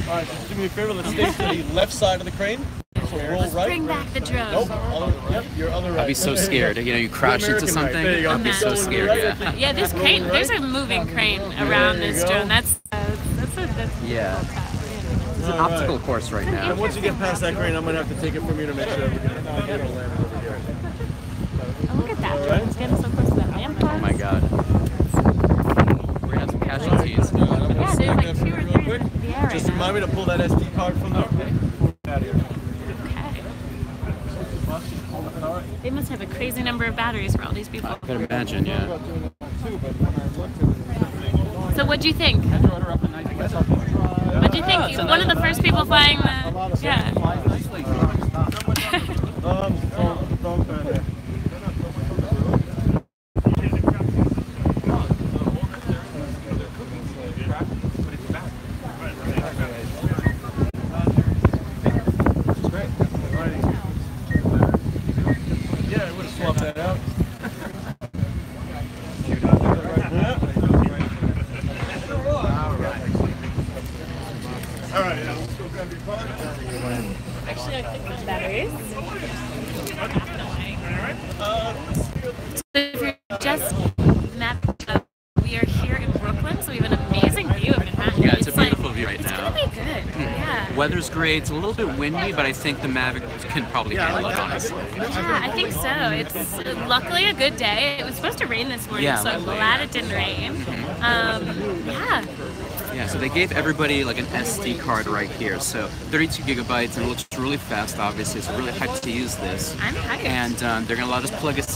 All right, just do me a favor. Let's stay to the left side of the crane. So roll Let's right. bring back the drone. Nope. Yep, your other right. I'd be so scared. You know, you crash into American something. right. There you go. I'd be so scared. Yeah. Yeah, this crane. There's a moving crane around this drone. That's Yeah. It's an obstacle course right now. And once you get past that crane, I'm gonna have to take it from you to make sure we're gonna land over here. Oh, look at that drone. It's getting so close to that lamp post. Oh my god. We're gonna have some casualties. Yeah, there's like 2 or 3 in the air right Just now. remind me to pull that SD card from there. Out here. They must have a crazy number of batteries for all these people. I could imagine, yeah. So what'd you think? What'd you think? One of the first people flying the... Yeah. weather's great. It's a little bit windy, but I think the Mavic can probably handle it, honestly. Yeah, I think so. It's luckily a good day. It was supposed to rain this morning, so I'm glad it didn't rain. Yeah. Yeah, so they gave everybody like an SD card right here. So 32 gigabytes, and it looks really fast, obviously. So really hyped to use this. I'm hyped. And they're going to allow us to plug it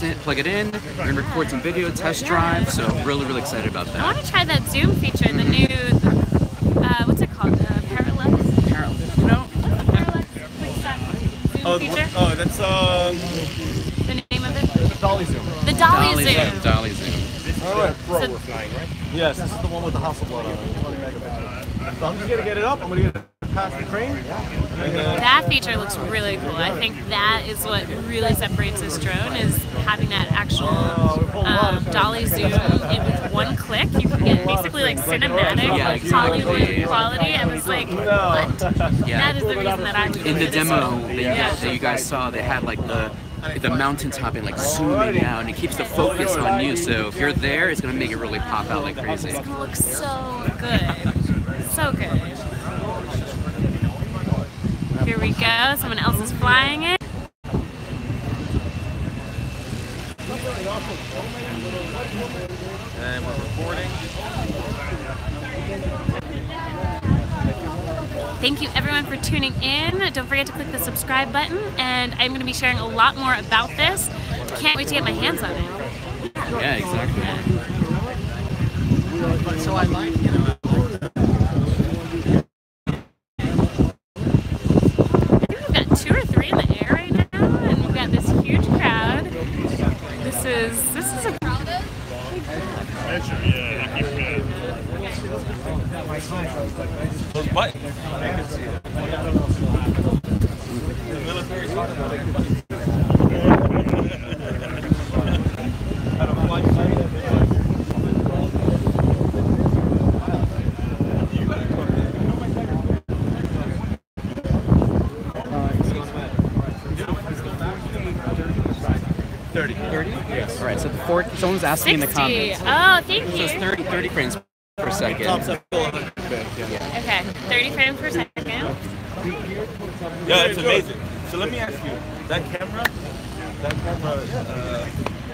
in. We're going to record some video, test drive. So really, really excited about that. I want to try that zoom feature, the new, what's it called? Hyperlapse? You know? Hyperlapse? What's that zoom feature? Oh, that's The name of it? the dolly zoom. The dolly zoom. Dolly zoom. All right, So, We're flying, right? yes, this is the one with the Hasselblad on it. 20 megapixels. So I'm just gonna get it up. I'm gonna get it past the crane. And then that feature looks really cool. I think that is what really separates this drone, is having that actual dolly zoom with one click. You can get basically like cinematic, Hollywood quality. I was like, what? That is the reason that I would In the demo that you guys saw, they had like the mountaintop and like zooming out, and it keeps the focus on you. So if you're there, it's gonna make it really pop out like crazy. It's gonna look so good. So good. Here we go. Someone else is flying it. and we're recording. Thank you everyone for tuning in. Don't forget to click the subscribe button, and I'm going to be sharing a lot more about this. Can't wait to get my hands on it. Yeah, exactly. So I like, you know. I think we've got 2 or 3 in the air right now, and we've got this huge crowd. This is a crowded. Yeah, keep it. What? Yes. All right. So someone's asking in the 60. comments. Oh, thank you. So it's 30 frames per second. Okay, 30 frames per second. Yeah, it's amazing. So let me ask you, that camera,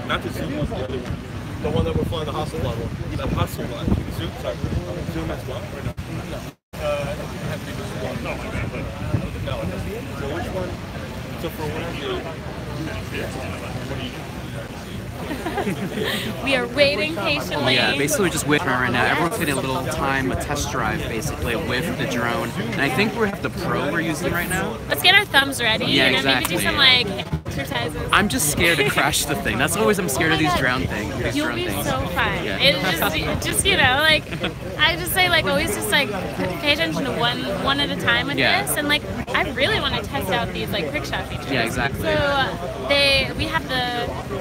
not the zoom, the other one, the one that we're flying the Hasselblad one, that Hasselblad, zoom, sorry, zoom as well? No. So which one? So for one of you, We are waiting patiently. Yeah, basically we're just waiting right now. Everyone's getting a little time, a test drive basically with the drone. And I think we have the Pro we're using right now. Let's get our thumbs ready. Yeah, and exactly. Maybe do some like exercises. I'm just scared to crash the thing. That's always I'm scared of these drone things. You'll be things. so fine. Yeah. It just you know, like I just say like always just like pay attention to one at a time with this, and like I really want to test out these like quick shot features. Yeah, exactly. So we have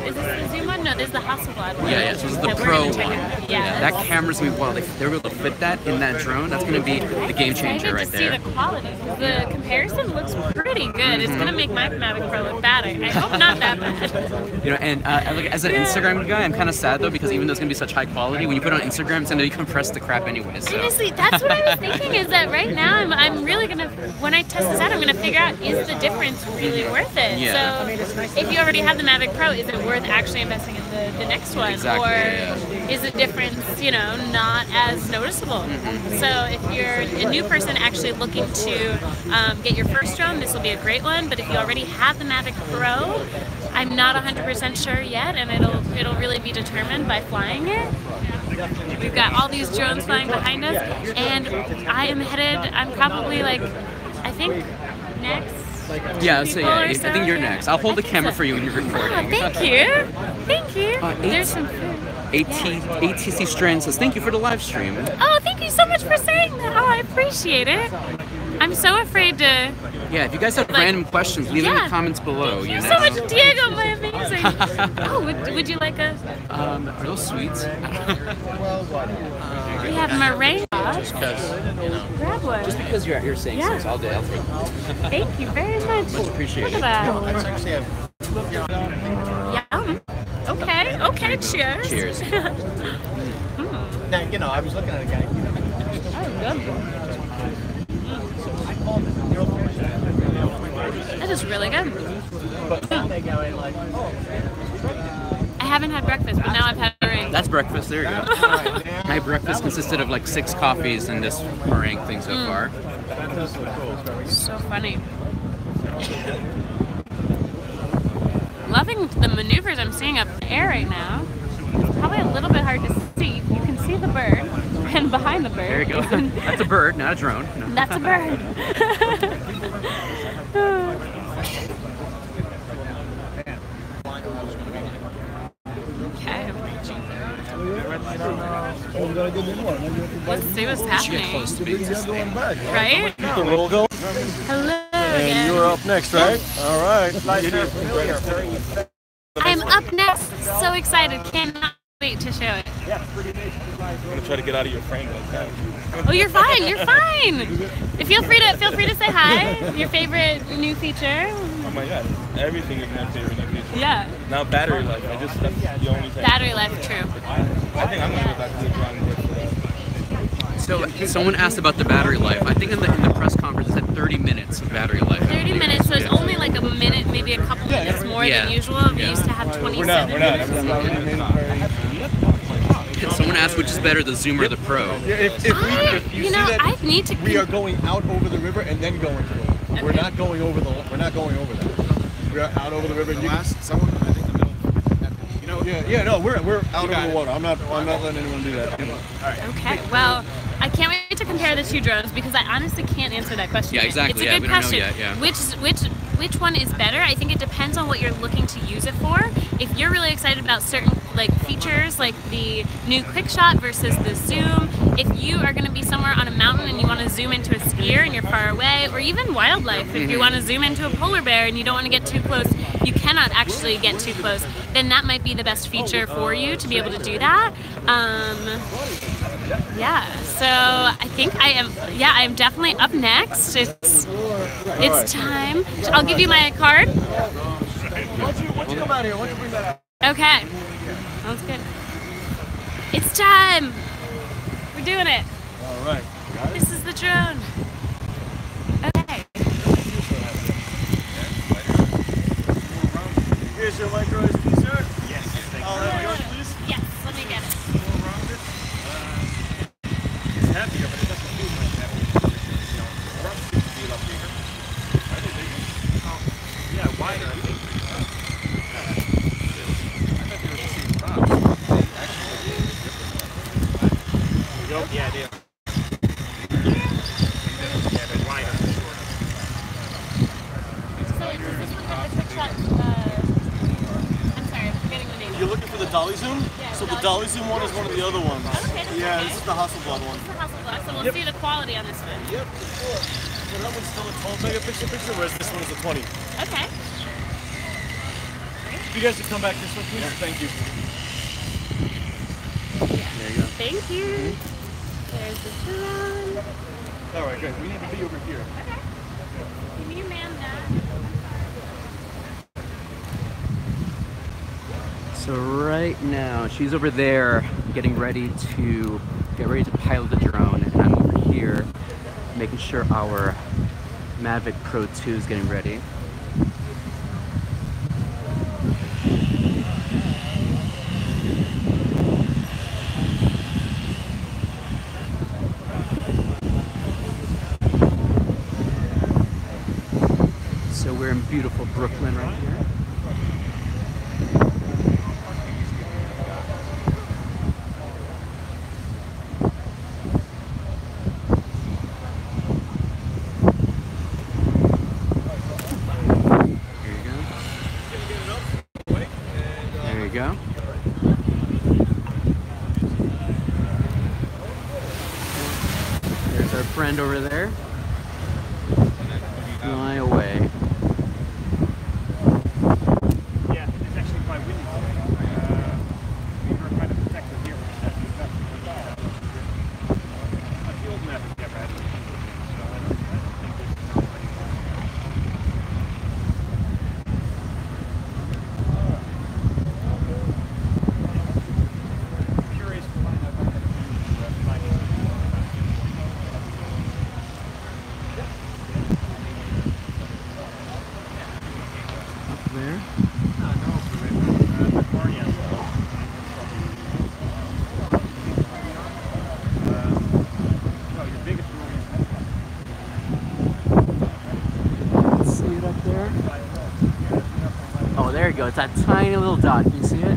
is this the zoom one? No, there's the Hasselblad one. Yeah, so this is the that we're Pro gonna check one. out. Yeah, that camera's gonna be wild. Like, they're able to fit that in that drone. That's gonna be the game changer right there. To see the quality. The comparison looks pretty good. It's gonna make my Mavic Pro look bad. I hope not that bad. You know, and as an Instagram guy, I'm kind of sad though because even though it's gonna be such high quality, when you put it on Instagram, it's gonna be compressed to crap anyway. So. Honestly, that's what I was thinking. Is that right now I'm really gonna, when I test this out, I'm gonna figure out, is the difference really worth it? Yeah. So if you already have the Mavic Pro, is it worth actually investing in the next one? Exactly, or is the difference, you know, not as noticeable? So if you're a new person actually looking to get your first drone, this will be a great one. But if you already have the Mavic Pro, I'm not 100% sure yet, and it'll really be determined by flying it. We've got all these drones flying behind us, and I'm probably like, I think next. Yeah, so yeah, I think you're next. I'll hold the camera for you when you're recording. Oh, thank you. Thank you. There's some food. ATC Strand says, thank you for the live stream. Oh, thank you so much for saying that. Oh, I appreciate it. I'm so afraid to... Yeah, if you guys have random questions, leave them in the comments below. Thank you so much, Diego, my amazing. Oh, would you like a... Are those sweets? We have meringue. Just because, you know. Grab one. Just because you're saying so, so I'll do it. Thank you very much. Much appreciated. Look at that. Yum. Okay, cheers. Cheers. Now, you know, I was looking at a guy. Oh, good. That is really good. I haven't had breakfast, but now I've had meringue. That's breakfast. There you go. My breakfast consisted of like 6 coffees and this meringue thing so far. So funny. Loving the maneuvers I'm seeing up in the air right now. Probably a little bit hard to see. You can see the bird, and behind the bird. There you go. That's a bird, not a drone. No. That's a bird. Okay. Let's see what's happening. Right? The roll go. Hello. And you're up next, right? All right. I'm up next. So excited. Cannot wait to show it. I'm gonna try to get out of your frame like that. Oh, you're fine. You're fine. Feel free to say hi. Your favorite new feature. Oh my God, everything is my favorite new feature. Yeah. Now battery life. That's the only thing. Battery life, true. I think I'm gonna go back to the drawing board for that. So someone asked about the battery life. I think in the press conference it said 30 minutes of battery life. 30 minutes, so it's only like a minute, maybe a couple minutes more than usual. We used to have 27 minutes. Someone asked which is better, the Zoom or the Pro. If you see that, I need to. We are going out over the river and then going through it. Okay. We're not going over that. We're out over the river. Someone, I think the middle. No, we're out over the water. I'm not letting anyone do that. All right. Okay. Well, I can't wait to compare the 2 drones because I honestly can't answer that question. Yeah, exactly. It's a good question. We don't know yet, yeah. Which one is better? I think it depends on what you're looking to use it for. If you're really excited about certain features like the new quick shot versus the zoom, if you are going to be somewhere on a mountain and you want to zoom into a skier and you're far away, or even wildlife, if you want to zoom into a polar bear and you don't want to get too close, you cannot actually get too close, then that might be the best feature for you to be able to do that. Yeah, so I think I am definitely up next. It's time. I'll give you my card. Why don't you come out here? Why don't you bring that out? Okay. Sounds good. It's time. We're doing it. All right. This is the drone. Okay. Here's your micro SD, sir. Yes. I'll have yours, please. Yes. Let me get it. It's happier, but it doesn't feel like happy. Feel up bigger. Are they bigger? Yeah, wider. Yeah, they are. Yeah, they're wider. So is this one have the quick shot? I'm sorry, I'm forgetting the name. You're looking for the dolly zoom? Yeah, so the dolly zoom one is one of the other ones. Okay, yeah, okay. this is the Hasselblad one. This is the Hasselblad, so we'll see the quality on this one. Yep, sure. So that one's still a 12 megapixel, whereas this one is a 20. Okay. You guys should come back this way, please. Yeah. Thank you. There you go. Thank you. There's the drone. All right, good. We need to be over here. Okay. Can you man that? So right now, she's over there getting ready to pilot the drone, and I'm over here making sure our Mavic Pro 2 is getting ready. So we're in beautiful Brooklyn right here. There you go. There's our friend over there. Fly away. Yeah, it's actually quite windy today. We were kind of protected here. The old Mavic never had anything. Curious to find out what kind of go. It's that tiny little dot. Can you see it?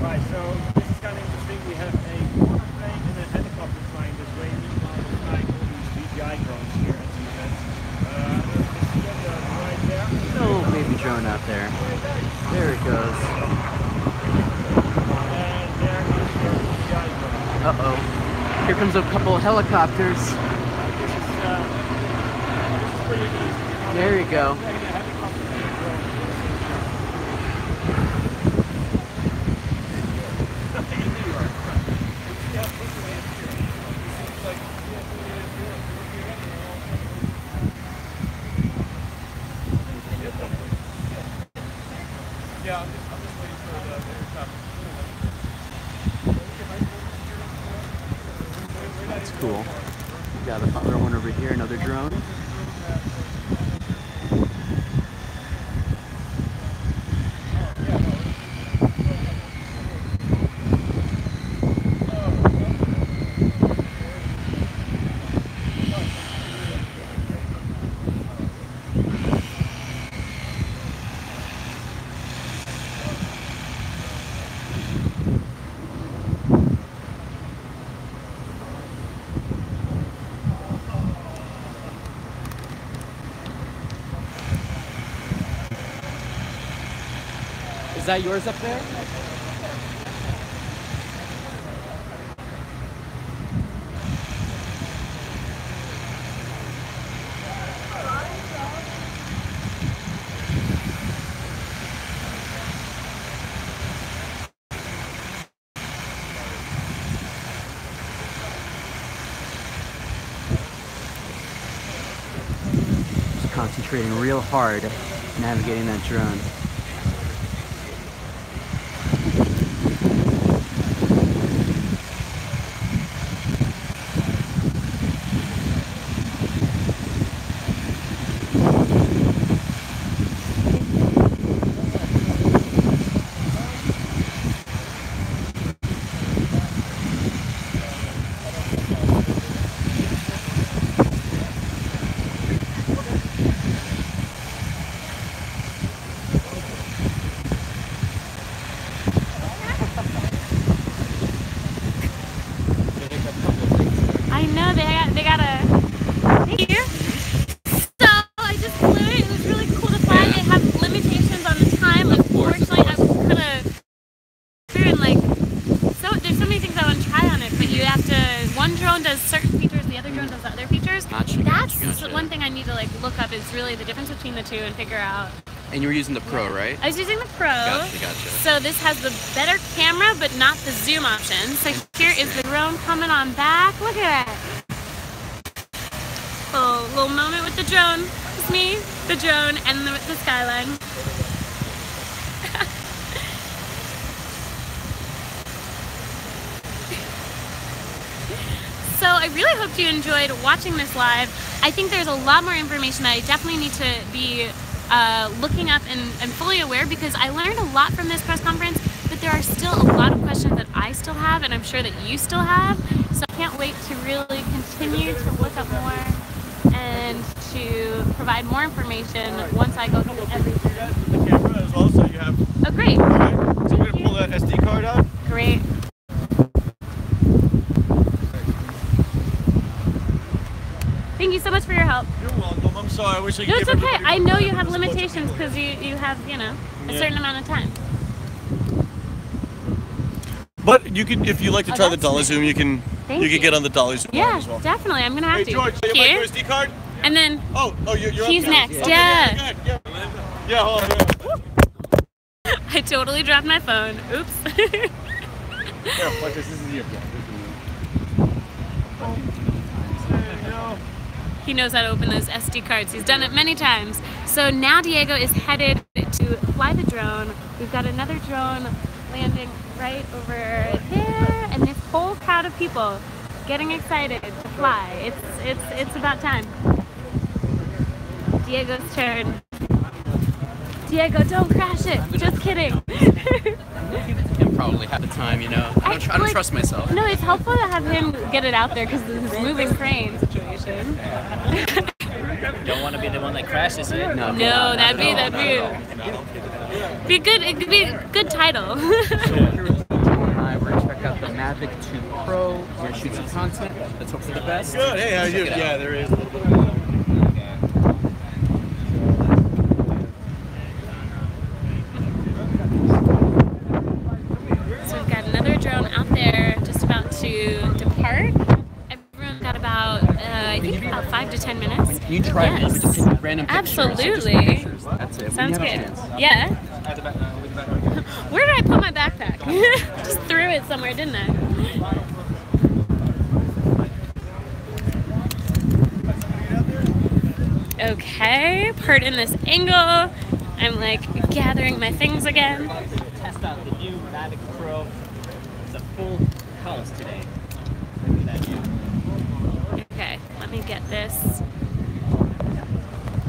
Right, so this is kind of interesting. We have a plane and a helicopter flying this way. Meanwhile, we're flying all these DJI drones here at the event. Right there. Little baby drone out there. There it goes. And there is your DJI drone. Uh-oh. Here comes a couple of helicopters. This is pretty easy. There you go. That's cool. Got another one over here, another drone. Is that yours up there? Just concentrating real hard, navigating that drone. One thing I need to look up is really the difference between the two and figure out. And you were using the Pro, right? I was using the Pro. Gotcha. So this has the better camera, but not the zoom option. So here is the drone coming on back. Look at that. Oh, little moment with the drone. It's me, the drone, and the skyline. So I really hope you enjoyed watching this live. I think there's a lot more information that I definitely need to be looking up and fully aware, because I learned a lot from this press conference, but there are still a lot of questions that I still have, and I'm sure that you still have. So I can't wait to really continue to look up more and to provide more information once I go through everything. The camera as well, so you have... Oh, great. Alright, so we're going to pull that SD card out. Great. Thank you so much for your help. You're welcome. I'm sorry. I wish I could. No, it's okay. I know you have limitations because you have, a certain amount of time. But you can, if you like to try the dollar zoom, you can get on the dollar zoom as well. Definitely. I'm gonna have to. Hey George, you have your SD card? And then. Oh, you're he's up next. Okay, yeah. Yeah. Hold on. I totally dropped my phone. Oops. Here, watch this. This is your phone. He knows how to open those SD cards. He's done it many times. So now Diego is headed to fly the drone. We've got another drone landing right over there, and this whole crowd of people getting excited to fly. It's about time. Diego's turn. Diego, don't crash it. Just kidding. Him probably have the time, I don't trust myself. No, it's helpful to have him get it out there because of this moving crane situation. Don't want want to be the one that crashes it. No, that'd be good. It could be a good title. We're gonna check out the Mavic 2 Pro. We're gonna shoot some content. Let's hope for the best. Good. Hey, how are you? Yeah, there is a little bit. So we've got another drone out there, just about to depart. Everyone's got about, I think about 5 to 10 minutes. Can you try Yes. to take random pictures? Absolutely. That's it. Sounds When you good. have a chance. Yeah. Where did I put my backpack? Just threw it somewhere, didn't I? Okay, pardon this angle. I'm like gathering my things again. Test out the new Mavic Pro. It's a full house today. Okay, let me get this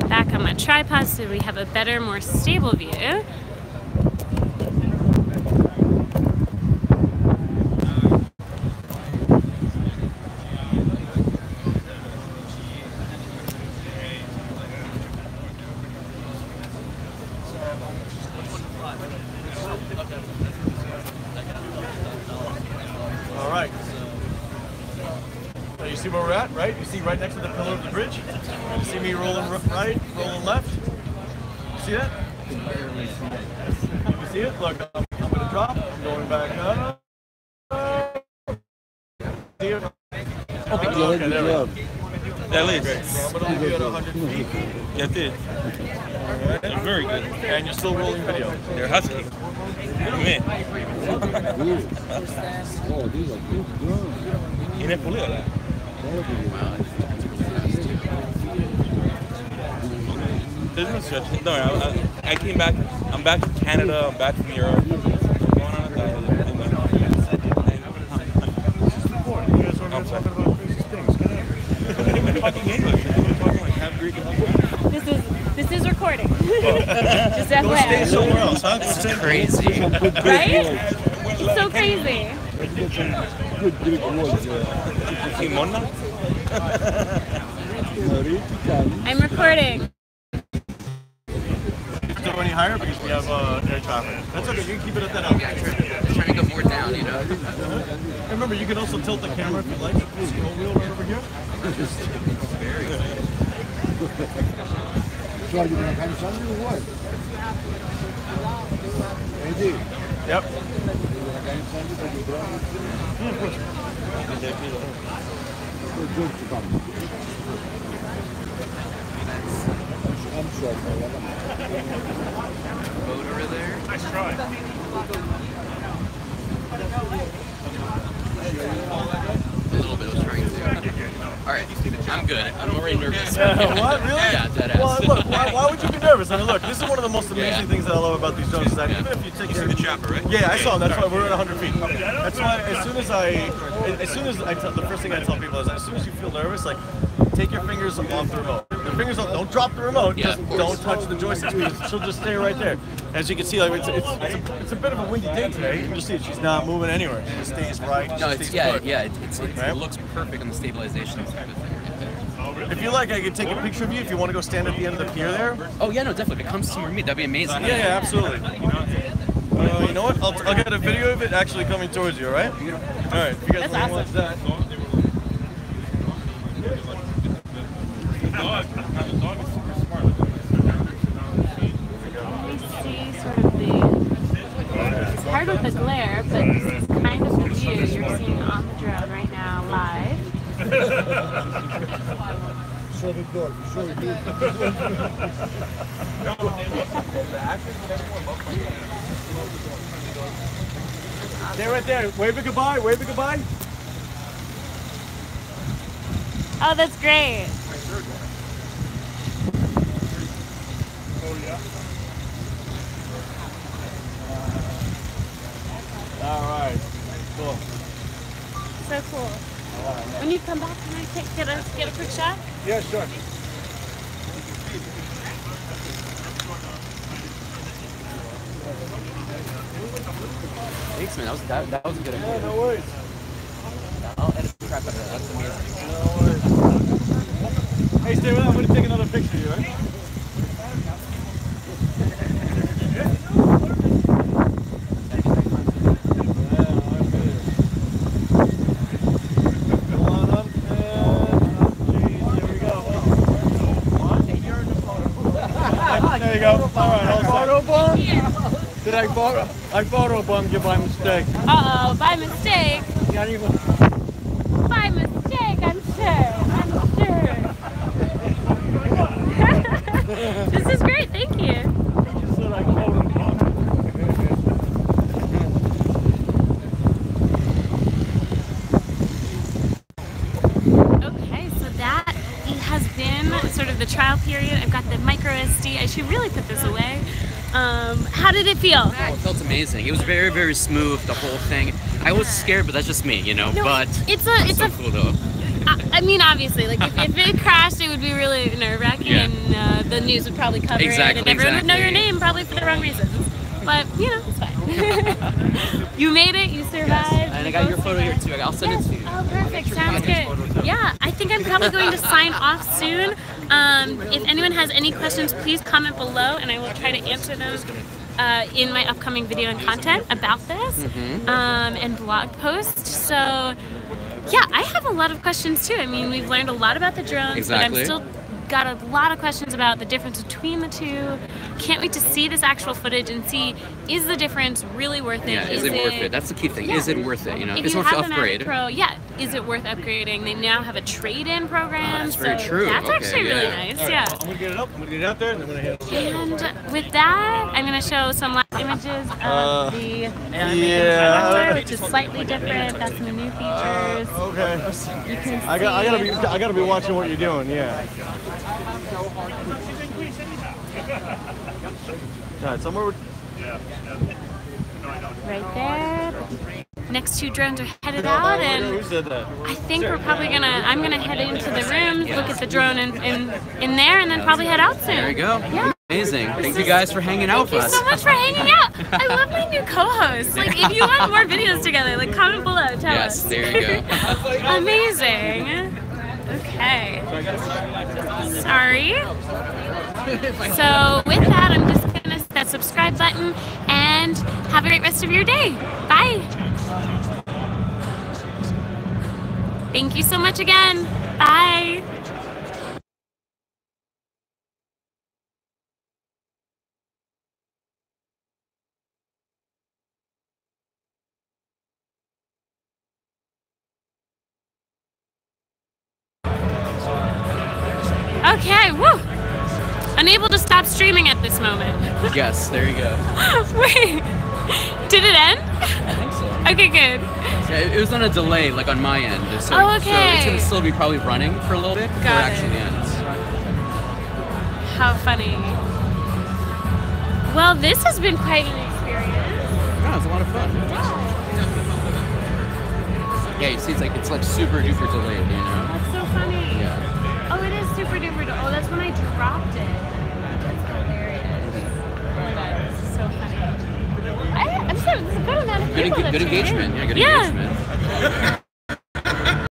back on my tripod so we have a better, more stable view. All right. So you see where we're at, right? You see right next to the pillar of the bridge? You see me rolling right, rolling left? You see that? You see it? Look, I'm going to drop. I'm going back up. See it? Okay, there we go. That is. So I'm going to leave you at 100 feet. Get it. Right. Very good. And you're still rolling video. They're husky. Man. ¿Tienes pulido la? There's no stretch. No, I came back. I'm back from Canada. I'm back from Europe. I'm sorry. This is recording. Just FYI. Go stay somewhere else, huh? This is crazy. Right? It's so crazy. I'm recording. Don't go any higher because we have air traffic. That's okay. You can keep it at that altitude. Trying to go more down, you know. And remember, you can also tilt the camera if you like. This scroll wheel right over here. Very good. Yep. Boat over there. Nice try. A little bit of trying to. All right, I'm good. I'm already nervous. What? Really? Yeah, dead ass. Well, look, why would you be nervous? I mean, look, this is one of the most amazing things that I love about these drones. Is that even if you take the chapter, right? Yeah, I saw him. That's why we're at 100 feet. That's why as soon as I tell, the first thing I tell people is, as soon as you feel nervous, like, take your fingers off the remote. The fingers off, don't drop the remote. Yeah, just don't touch the joystick because she'll just stay right there. As you can see, like it's a bit of a windy day today. You can just see it. She's not moving anywhere. She just stays right. No, It it looks perfect on the stabilization type of thing. If you like, I can take a picture of you if you want to go stand at the end of the pier there. Oh yeah, no, definitely. If it comes somewhere to me, that'd be amazing. Yeah, absolutely. You know what? I'll get a video of it actually coming towards you. All right? All right. If you guys want to watch that. It's hard with the glare, but this is kind of the view you're seeing on the drone right now, live. Stay right there. Wave it goodbye. Wave it goodbye. Oh, that's great. Oh, yeah. All right. Cool. So cool. When you come back, can I get a quick shot? Yeah, sure. Thanks, man. That was a good idea. Yeah, no worries. I'll edit the crap out of that. That's amazing. No worries. Hey, stay with me. I'm going to take another picture of you, right? There you go. All right, photo bomb? Did I photo bombed you by mistake? Uh-oh, by mistake. Not even. By mistake, I'm sure. This is great, thank you. He just said I photo bombed. Okay, so that has been sort of the trial period. I've got the micro SD. I should really put this away. How did it feel? Oh, it felt amazing. It was very, very smooth, the whole thing. I was scared, but that's just me, you know. No, but it's so cool though. I mean, obviously, like if it crashed, it would be really nerve-wracking, Yeah. and the news would probably cover it, and everyone would know your name, probably for the wrong reasons. But you know, it's fine. You made it. You survived. Yes. And I got your photo here too. I'll send it to you. Oh, perfect. Sounds good. Yeah, I think I'm probably going to sign off soon. If anyone has any questions, please comment below, and I will try to answer them in my upcoming video and content about this and blog posts. So yeah, I have a lot of questions too. I mean, we've learned a lot about the drones, but I'm still got a lot of questions about the difference between the two. Can't wait to see this actual footage and see, is the difference really worth it? Yeah, is it worth it? That's the key thing. Yeah. Is it worth it? You know, if it's you worth to have the upgrade. Mavic Pro, yeah, is it worth upgrading? They now have a trade-in program. That's very true. That's Okay, actually really nice. Right, yeah. I'm gonna get it up. I'm gonna get it out there, and I'm gonna hit it. And with that, I'm going to show some last images of the yeah, which is slightly different. That's some new features. Okay. You can see I gotta be watching what you're doing. Yeah. God, somewhere. Right there. Next two drones are headed out, and Who said that? I think we're probably I'm gonna head into the room, look at the drone in there, and then probably head out soon. There you go. Yeah. Amazing. Thank you guys for hanging out with us. Thank you so much for hanging out. I love my new co-host. Like, if you want more videos together, like, comment below. Tell us. Yes, there you go. Amazing. Okay. Sorry. So with that, I'm just gonna hit that subscribe button and have a great rest of your day. Bye. Thank you so much again. Bye. Okay, woo! Unable to stop streaming at this moment. Yes, there you go. Wait, did it end? I think so. Okay, good. Yeah, it was on a delay, like on my end. So, Oh, okay. So it's gonna still be probably running for a little bit before it actually ends. How funny. Well, this has been quite an experience. Yeah, it was a lot of fun. Yeah, you see, it's like super duper delayed, you know. That's so funny. Yeah. Oh, it is super duper. Oh, that's when I dropped it. That's hilarious. Oh my god, this is so funny. I'm so, there's a good amount of people. Good engagement. Yeah, good engagement.